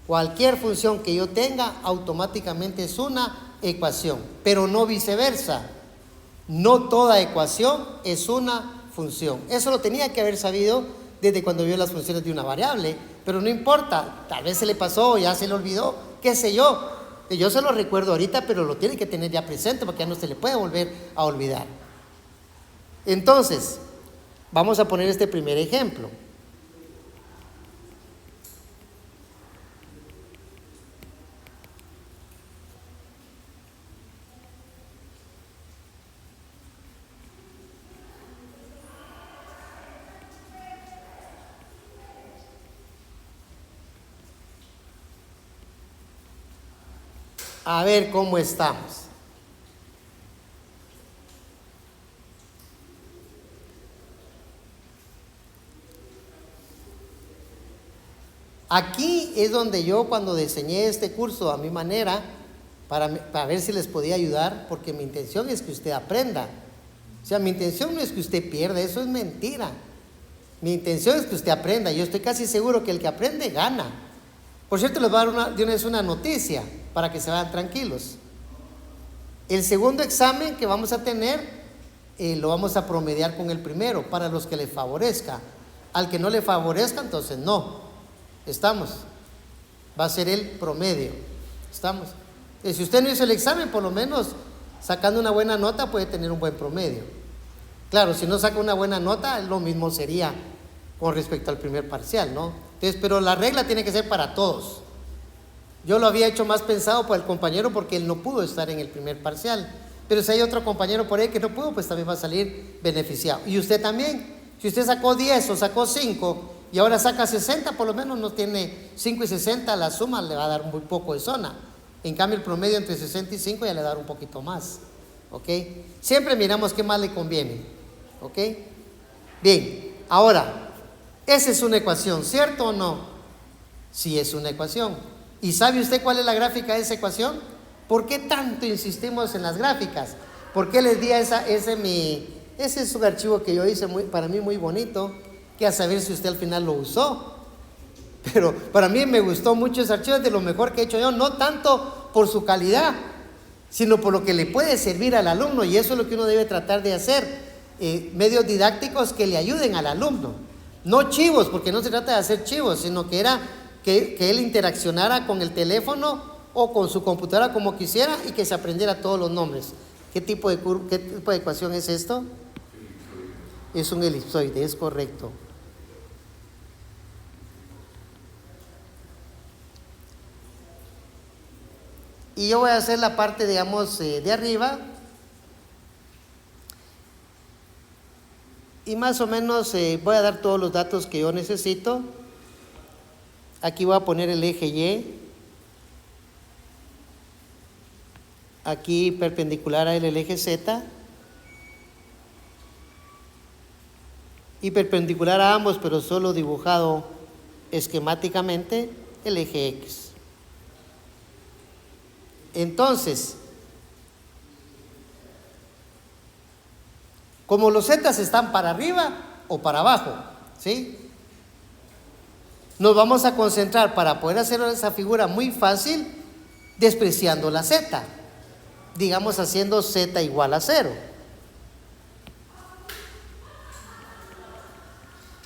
Cualquier función que yo tenga automáticamente es una ecuación, pero no viceversa. No toda ecuación es una función. Eso lo tenía que haber sabido desde cuando vio las funciones de una variable, pero no importa, tal vez se le pasó, ya se le olvidó, qué sé yo. Yo se lo recuerdo ahorita, pero lo tiene que tener ya presente porque ya no se le puede volver a olvidar. Entonces, Vamos a poner este primer ejemplo. A ver cómo estamos. Aquí es donde yo, cuando diseñé este curso a mi manera, para ver si les podía ayudar, porque mi intención es que usted aprenda. O sea, mi intención no es que usted pierda, eso es mentira. Mi intención es que usted aprenda. Yo estoy casi seguro que el que aprende gana. Por cierto, les voy a dar de una vez una noticia para que se vayan tranquilos. El segundo examen que vamos a tener lo vamos a promediar con el primero, para los que le favorezca. Al que no le favorezca, entonces no. ¿Estamos? Va a ser el promedio. ¿Estamos? Si usted no hizo el examen, por lo menos sacando una buena nota puede tener un buen promedio. Claro, si no saca una buena nota, lo mismo sería con respecto al primer parcial, ¿no? Entonces, pero la regla tiene que ser para todos. Yo lo había hecho más pensado por el compañero porque él no pudo estar en el primer parcial. Pero si hay otro compañero por ahí que no pudo, pues también va a salir beneficiado. Y usted también. Si usted sacó 10 o sacó 5 y ahora saca 60, por lo menos no tiene 5 y 60, la suma le va a dar muy poco de zona. En cambio, el promedio entre 60 y 5 ya le va a dar un poquito más. ¿Ok? Siempre miramos qué más le conviene. ¿Ok? Bien, ahora, esa es una ecuación, ¿cierto o no? Sí, es una ecuación. ¿Y sabe usted cuál es la gráfica de esa ecuación? ¿Por qué tanto insistimos en las gráficas? ¿Por qué les di ese es un archivo que yo hice para mí muy bonito, que a saber si usted al final lo usó? Pero para mí me gustó mucho ese archivo, es de lo mejor que he hecho yo, no tanto por su calidad, sino por lo que le puede servir al alumno, y eso es lo que uno debe tratar de hacer, medios didácticos que le ayuden al alumno. No chivos, porque no se trata de hacer chivos, sino que que él interaccionara con el teléfono o con su computadora como quisiera y que se aprendiera todos los nombres. ¿Qué tipo de ecuación es esto? Es un elipsoide, es correcto. Y yo voy a hacer la parte, digamos, de arriba. Y más o menos voy a dar todos los datos que yo necesito. Aquí voy a poner el eje Y. Aquí perpendicular a él el eje Z. Y perpendicular a ambos, pero solo dibujado esquemáticamente, el eje X. Entonces, como los zetas están para arriba o para abajo, ¿sí? Nos vamos a concentrar para poder hacer esa figura muy fácil, despreciando la z, digamos haciendo z igual a 0.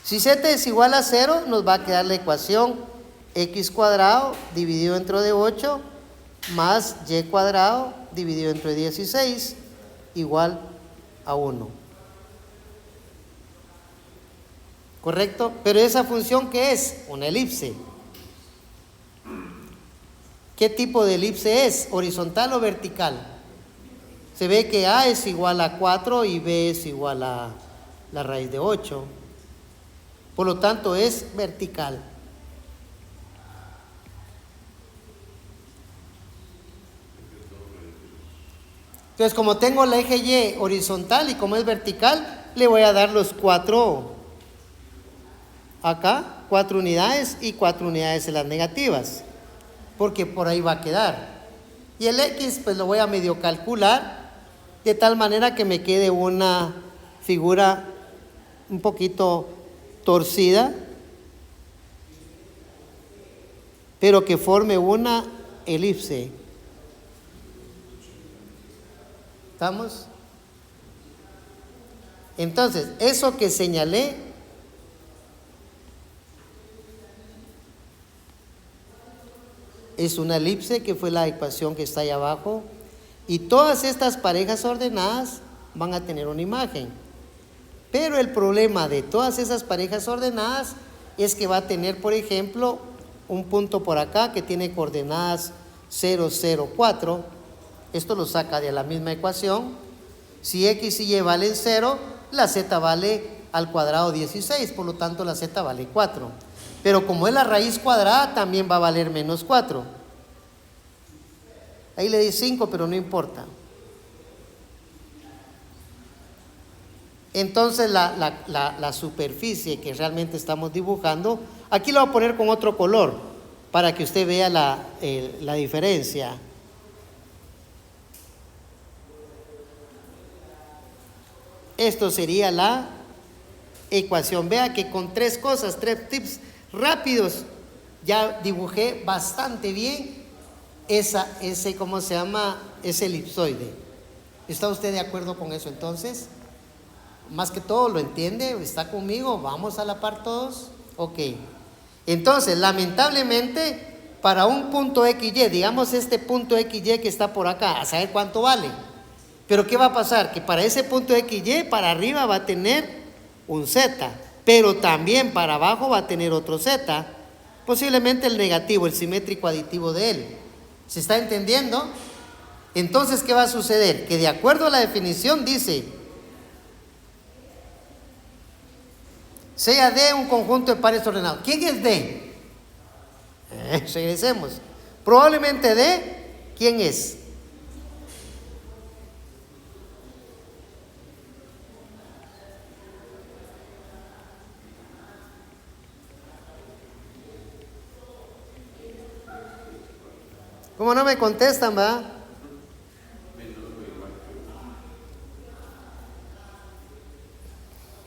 Si z es igual a 0, nos va a quedar la ecuación x cuadrado dividido entre 8 más y cuadrado dividido entre 16 igual a 1. ¿Correcto? Pero esa función, ¿qué es? Una elipse. ¿Qué tipo de elipse es? ¿Horizontal o vertical? Se ve que A es igual a 4 y B es igual a la raíz de 8. Por lo tanto, es vertical. Entonces, como tengo el eje Y horizontal y como es vertical, le voy a dar los 4 acá, 4 unidades y 4 unidades en las negativas, porque por ahí va a quedar. Y el X, pues lo voy a medio calcular, de tal manera que me quede una figura un poquito torcida, pero que forme una elipse. ¿Estamos? Entonces, eso que señalé es una elipse, que fue la ecuación que está ahí abajo, y todas estas parejas ordenadas van a tener una imagen. Pero el problema de todas esas parejas ordenadas es que va a tener, por ejemplo, un punto por acá que tiene coordenadas 0, 0, 4. Esto lo saca de la misma ecuación. Si x y y valen 0, la z vale al cuadrado 16, por lo tanto la z vale 4. Pero como es la raíz cuadrada, también va a valer menos 4. Ahí le di 5, pero no importa. Entonces la superficie que realmente estamos dibujando, aquí lo voy a poner con otro color para que usted vea la diferencia. Esto sería la ecuación. Vea que con 3 cosas, 3 tips rápidos, ya dibujé bastante bien ese, ¿cómo se llama? Ese elipsoide. ¿Está usted de acuerdo con eso entonces? Más que todo, ¿lo entiende? ¿Está conmigo? ¿Vamos a la par todos? Ok. Entonces, lamentablemente, para un punto XY, digamos este punto XY que está por acá, a saber cuánto vale. Pero ¿qué va a pasar? Que para ese punto XY, para arriba va a tener un Z, pero también para abajo va a tener otro Z, posiblemente el negativo, el simétrico aditivo de él. ¿Se está entendiendo? Entonces, ¿qué va a suceder? Que de acuerdo a la definición dice, sea D un conjunto de pares ordenados. ¿Quién es D? Regresemos. Probablemente D, ¿quién es? ¿Cómo no me contestan, va?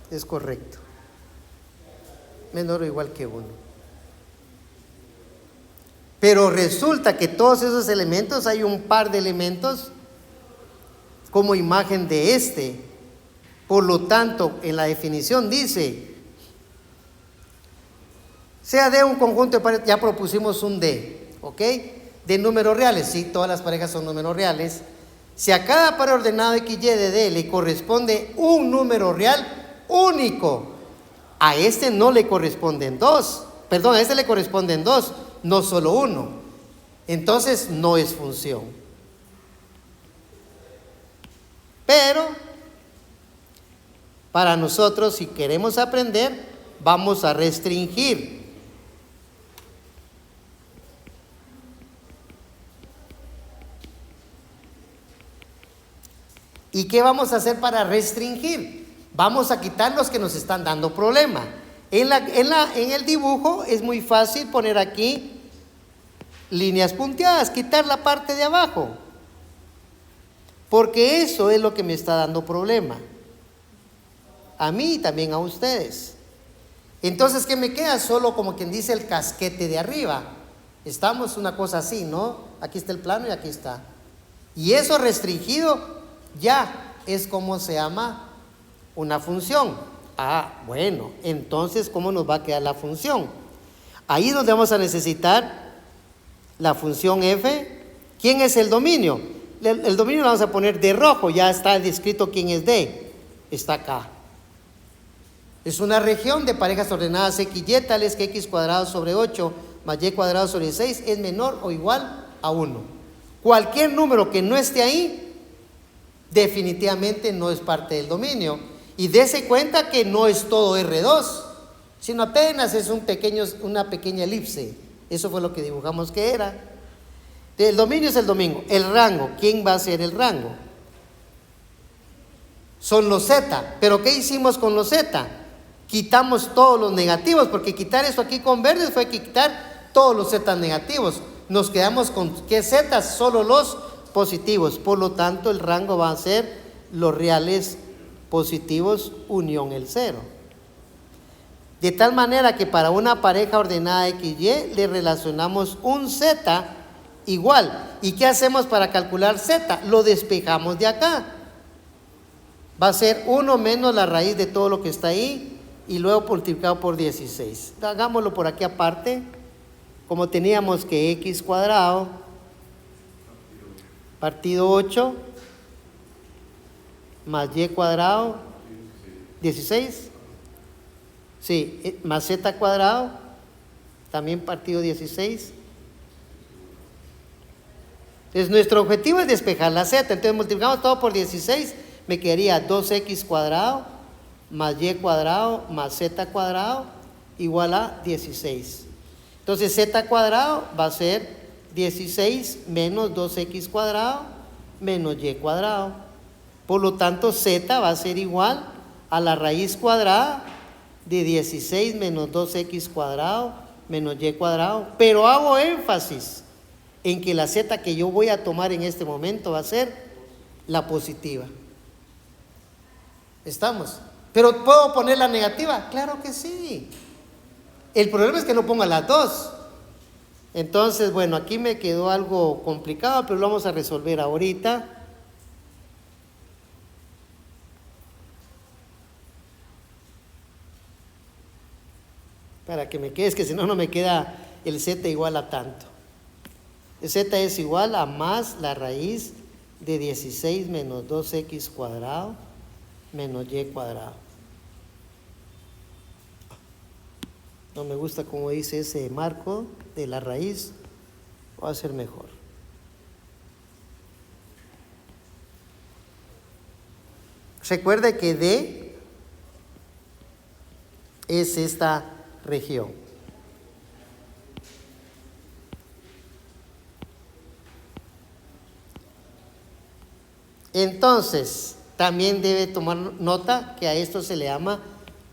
Es correcto. Menor o igual que 1. Pero resulta que todos esos elementos, hay un par de elementos como imagen de este. Por lo tanto, en la definición dice, sea D un conjunto de pares, ya propusimos un D, ¿ok? De números reales, sí, todas las parejas son números reales. Si a cada par ordenado XY de D le corresponde un número real único, a este no le corresponden 2, perdón, a este le corresponden 2, no solo 1. Entonces no es función. Pero para nosotros, si queremos aprender, vamos a restringir. ¿Y qué vamos a hacer para restringir? Vamos a quitar los que nos están dando problema. En el dibujo es muy fácil poner aquí líneas punteadas, quitar la parte de abajo, porque eso es lo que me está dando problema. A mí y también a ustedes. Entonces, ¿qué me queda? Solo como quien dice el casquete de arriba. Estamos una cosa así, ¿no? Aquí está el plano y aquí está. Y eso restringido ya es como se llama una función. Ah, bueno, entonces ¿cómo nos va a quedar la función? Ahí es donde vamos a necesitar la función f. ¿Quién es el dominio? El dominio lo vamos a poner de rojo, ya está descrito quién es D, está acá. Es una región de parejas ordenadas XY, tales que x cuadrado sobre 8 más y cuadrado sobre 6 es menor o igual a 1. Cualquier número que no esté ahí, definitivamente no es parte del dominio. Y dése cuenta que no es todo R2, sino apenas es una pequeña elipse. Eso fue lo que dibujamos que era. El dominio es el dominio. El rango, ¿quién va a ser el rango? Son los Z. ¿Pero qué hicimos con los Z? Quitamos todos los negativos, porque quitar eso aquí con verdes fue quitar todos los Z negativos. Nos quedamos con ¿qué Z? Solo los positivos. Por lo tanto, el rango va a ser los reales positivos unión el 0. De tal manera que para una pareja ordenada XY le relacionamos un Z igual. ¿Y qué hacemos para calcular Z? Lo despejamos de acá. Va a ser 1 menos la raíz de todo lo que está ahí y luego multiplicado por 16. Hagámoslo por aquí aparte. Como teníamos que x cuadrado partido 8 más y cuadrado 16. Sí, más z cuadrado, también partido 16. Entonces nuestro objetivo es despejar la z. Entonces multiplicamos todo por 16, me quedaría 2x cuadrado más y cuadrado más z cuadrado igual a 16. Entonces z cuadrado va a ser 16 menos 2x cuadrado menos y cuadrado. Por lo tanto, z va a ser igual a la raíz cuadrada de 16 menos 2x cuadrado menos y cuadrado. Pero hago énfasis en que la z que yo voy a tomar en este momento va a ser la positiva. ¿Estamos? ¿Pero puedo poner la negativa? Claro que sí. El problema es que no ponga las dos. Entonces, bueno, aquí me quedó algo complicado, pero lo vamos a resolver ahorita. Para que me quede, es que si no, no me queda el z igual a tanto. El z es igual a más la raíz de 16 menos 2x cuadrado menos y cuadrado. No me gusta como dice ese marco de la raíz. Va a ser mejor. Recuerde que D es esta región. Entonces, también debe tomar nota que a esto se le llama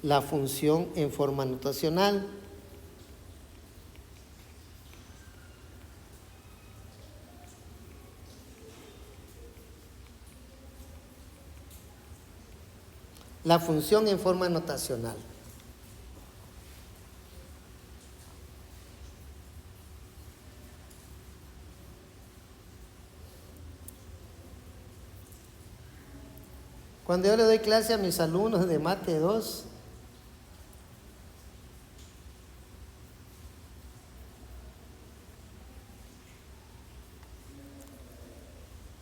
la función en forma notacional. La función en forma notacional. Cuando yo le doy clase a mis alumnos de Mate 2,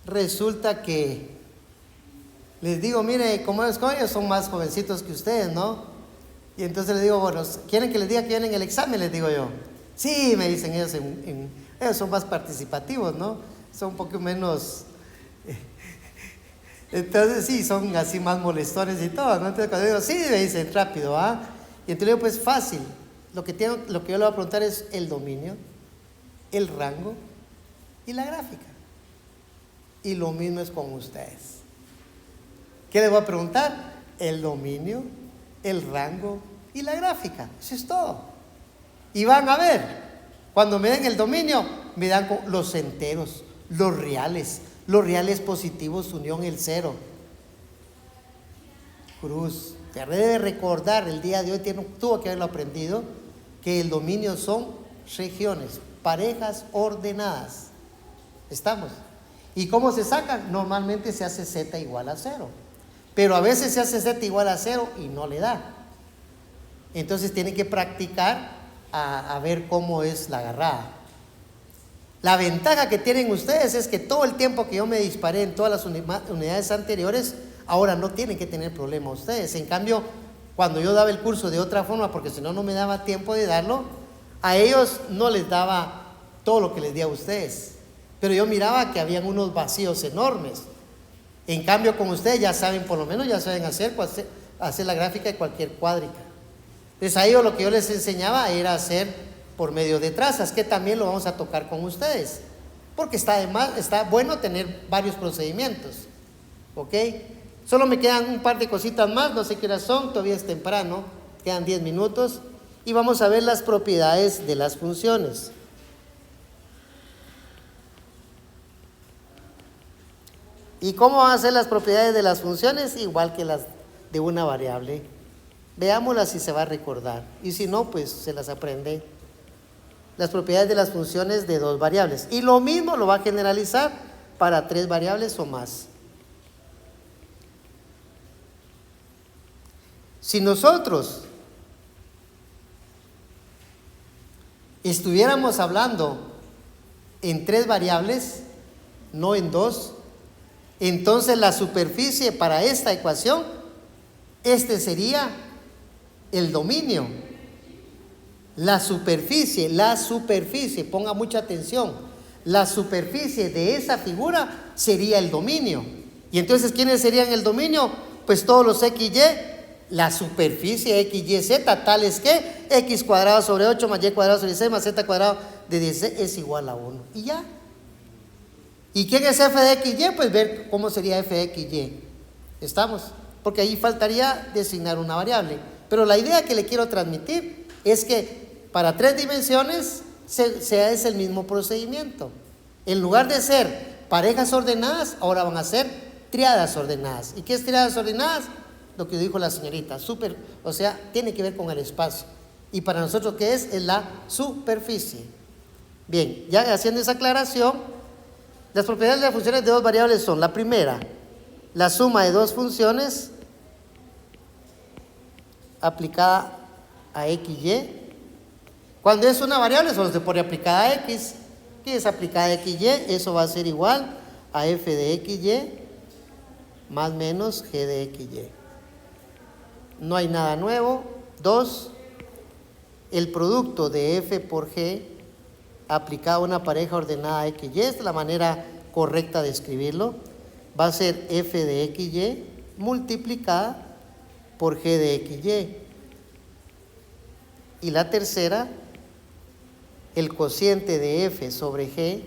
resulta que les digo, mire, como ellos son más jovencitos que ustedes, ¿no? Y entonces les digo, bueno, ¿quieren que les diga que vienen el examen? Les digo yo. Sí, me dicen ellos, ellos son más participativos, ¿no? Son un poco menos... Entonces sí, son así más molestones y todo, ¿no? Entonces cuando digo, sí, me dicen rápido, ¿ah? Y entonces digo, pues fácil. Lo que yo le voy a preguntar es el dominio, el rango y la gráfica. Y lo mismo es con ustedes. ¿Qué les voy a preguntar? El dominio, el rango y la gráfica. Eso es todo. Y van a ver, cuando me den el dominio, me dan los enteros, los reales positivos, unión el cero. Cruz, te debe recordar, el día de hoy tuvo que haberlo aprendido, que el dominio son regiones, parejas ordenadas. ¿Estamos? ¿Y cómo se sacan? Normalmente se hace z igual a 0. Pero a veces se hace z igual a 0 y no le da. Entonces tienen que practicar a ver cómo es la agarrada. La ventaja que tienen ustedes es que todo el tiempo que yo me disparé en todas las unidades anteriores, ahora no tienen que tener problema ustedes. En cambio, cuando yo daba el curso de otra forma, porque si no, no me daba tiempo de darlo, a ellos no les daba todo lo que les di a ustedes. Pero yo miraba que habían unos vacíos enormes. En cambio, con ustedes ya saben, por lo menos ya saben hacer la gráfica de cualquier cuádrica. Entonces a ellos lo que yo les enseñaba era hacer por medio de trazas, que también lo vamos a tocar con ustedes, porque está bueno tener varios procedimientos. ¿Ok? Solo me quedan un par de cositas más, no sé qué horas son, todavía es temprano, quedan 10 minutos, y vamos a ver las propiedades de las funciones. ¿Y cómo van a ser las propiedades de las funciones? Igual que las de una variable. Veámoslas si se va a recordar, y si no, pues se las aprende. Las propiedades de las funciones de dos variables. Y lo mismo lo va a generalizar para 3 variables o más. Si nosotros estuviéramos hablando en 3 variables, no en 2, entonces la superficie para esta ecuación Este sería el dominio. La superficie, ponga mucha atención. La superficie de esa figura sería el dominio. Y entonces, ¿quiénes serían el dominio? Pues todos los x, y, la superficie x, y, z, tales que x cuadrado sobre 8 más y cuadrado sobre 6 más z cuadrado de 16 es igual a 1. Y ya. ¿Y quién es f de x, y? Pues ver cómo sería f de x, y. ¿Estamos? Porque ahí faltaría designar una variable. Pero la idea que le quiero transmitir es que para 3 dimensiones es el mismo procedimiento. En lugar de ser parejas ordenadas, ahora van a ser triadas ordenadas. ¿Y qué es triadas ordenadas? Lo que dijo la señorita, o sea, tiene que ver con el espacio. Y para nosotros, ¿qué es? Es la superficie. Bien, ya haciendo esa aclaración, las propiedades de las funciones de dos variables son: la primera, la suma de dos funciones aplicada a x, y. Cuando es una variable solo se pone aplicada a x. ¿Qué es aplicada a x, y? Eso va a ser igual a f de x, y más menos g de x, y. No hay nada nuevo. 2. El producto de f por g aplicado a una pareja ordenada x, y, esta es la manera correcta de escribirlo. Va a ser f de x, y multiplicada por g de x, y. Y la tercera, el cociente de f sobre g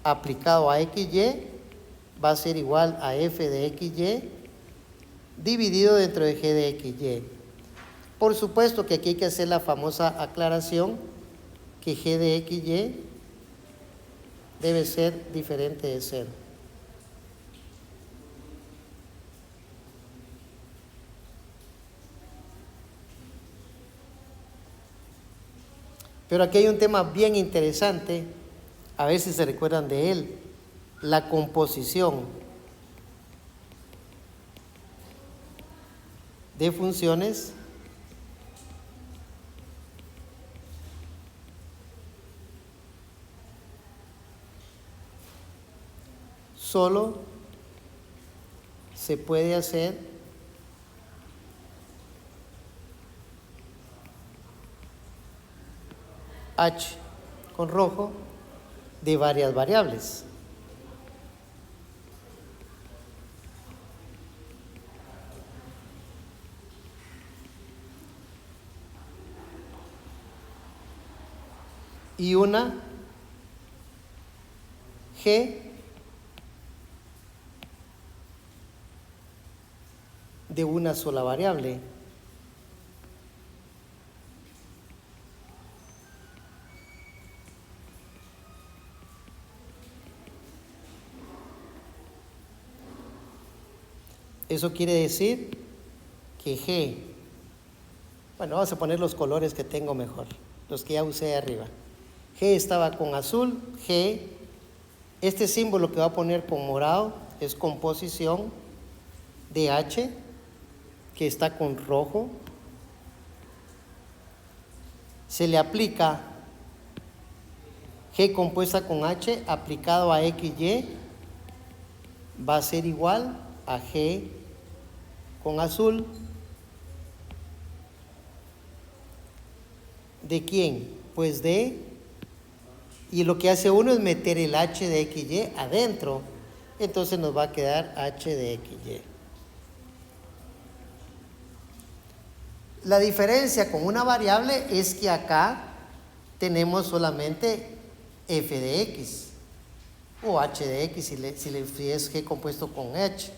aplicado a x, y va a ser igual a f de x, y dividido dentro de g de x, y. Por supuesto que aquí hay que hacer la famosa aclaración que g de x, y debe ser diferente de 0. Pero aquí hay un tema bien interesante, a ver si se recuerdan de él: la composición de funciones solo se puede hacer h con rojo de varias variables. Y una g de una sola variable. Eso quiere decir que g, bueno, vamos a poner los colores que tengo mejor, los que ya usé arriba. G estaba con azul, G, este símbolo que va a poner con morado es composición de H, que está con rojo. Se le aplica G compuesta con H aplicado a X, Y, va a ser igual a G con azul. ¿De quién? Pues de, y lo que hace uno es meter el H de XY adentro, entonces nos va a quedar H de XY. La diferencia con una variable es que acá tenemos solamente f de x o h de x si es g compuesto con h.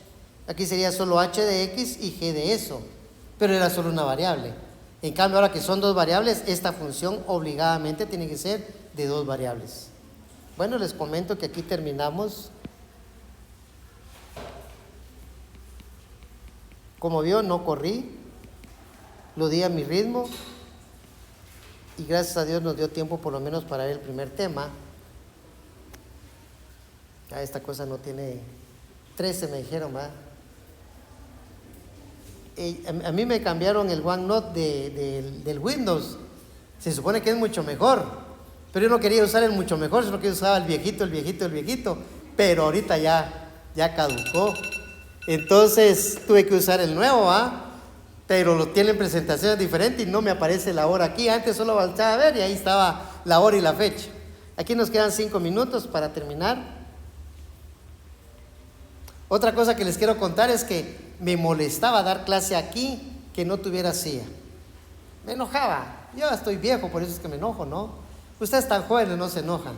Aquí sería solo h de x y g de eso, pero era solo una variable. En cambio, ahora que son dos variables, esta función obligadamente tiene que ser de dos variables. Bueno, les comento que aquí terminamos. Como vio, no corrí, lo di a mi ritmo y gracias a Dios nos dio tiempo por lo menos para ver el primer tema. Esta cosa no tiene 13, me dijeron, ¿verdad? A mí me cambiaron el OneNote del Windows. Se supone que es mucho mejor, pero yo no quería usar el mucho mejor, sino que usaba el viejito. Pero ahorita ya caducó. Entonces tuve que usar el nuevo, pero lo tienen presentaciones diferentes y no me aparece la hora aquí. Antes solo avanzaba a ver y ahí estaba la hora y la fecha. Aquí nos quedan 5 minutos para terminar. Otra cosa que les quiero contar es que me molestaba dar clase aquí que no tuviera silla. Me enojaba. Yo estoy viejo, por eso es que me enojo, ¿no? Ustedes tan jóvenes no se enojan.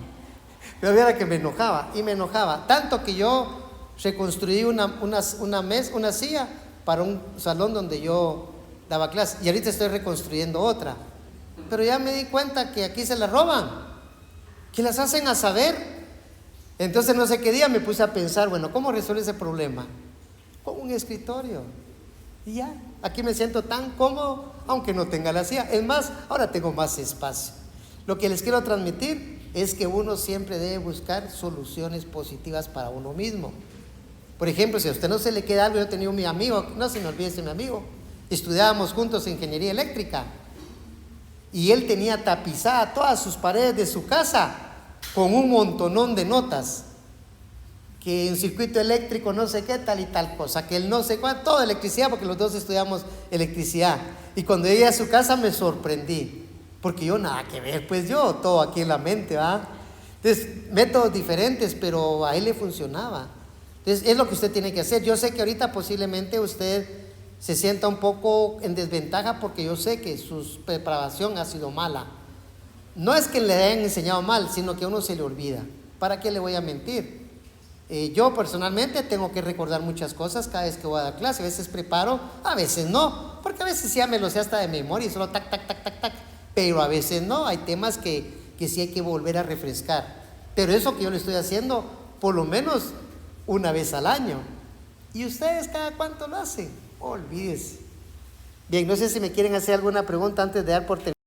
Pero era que me enojaba y me enojaba. Tanto que yo reconstruí una silla para un salón donde yo daba clases. Y ahorita estoy reconstruyendo otra. Pero ya me di cuenta que aquí se la roban, que las hacen a saber. Entonces no sé qué día me puse a pensar, bueno, ¿cómo resuelve ese problema? Con un escritorio. Y ya, aquí me siento tan cómodo, aunque no tenga la silla. Es más, ahora tengo más espacio. Lo que les quiero transmitir es que uno siempre debe buscar soluciones positivas para uno mismo. Por ejemplo, si a usted no se le queda algo, yo tenía mi amigo, no se me olvide ese mi amigo, estudiábamos juntos ingeniería eléctrica y él tenía tapizada todas sus paredes de su casa con un montonón de notas, que en circuito eléctrico no sé qué tal y tal cosa, que él no sé cuánto, toda electricidad, porque los dos estudiamos electricidad. Y cuando llegué a su casa me sorprendí, porque yo nada que ver, pues yo todo aquí en la mente, ¿va? Entonces, métodos diferentes, pero a él le funcionaba. Entonces, es lo que usted tiene que hacer. Yo sé que ahorita posiblemente usted se sienta un poco en desventaja porque yo sé que su preparación ha sido mala. No es que le hayan enseñado mal, sino que a uno se le olvida. ¿Para qué le voy a mentir? Yo personalmente tengo que recordar muchas cosas cada vez que voy a dar clase. A veces preparo, a veces no, porque a veces ya me lo sé hasta de memoria y solo tac, tac, tac, tac, tac. Pero a veces no, hay temas que sí hay que volver a refrescar. Pero eso que yo le estoy haciendo, por lo menos una vez al año. ¿Y ustedes cada cuánto lo hacen? Olvídese. Bien, no sé si me quieren hacer alguna pregunta antes de dar por terminado.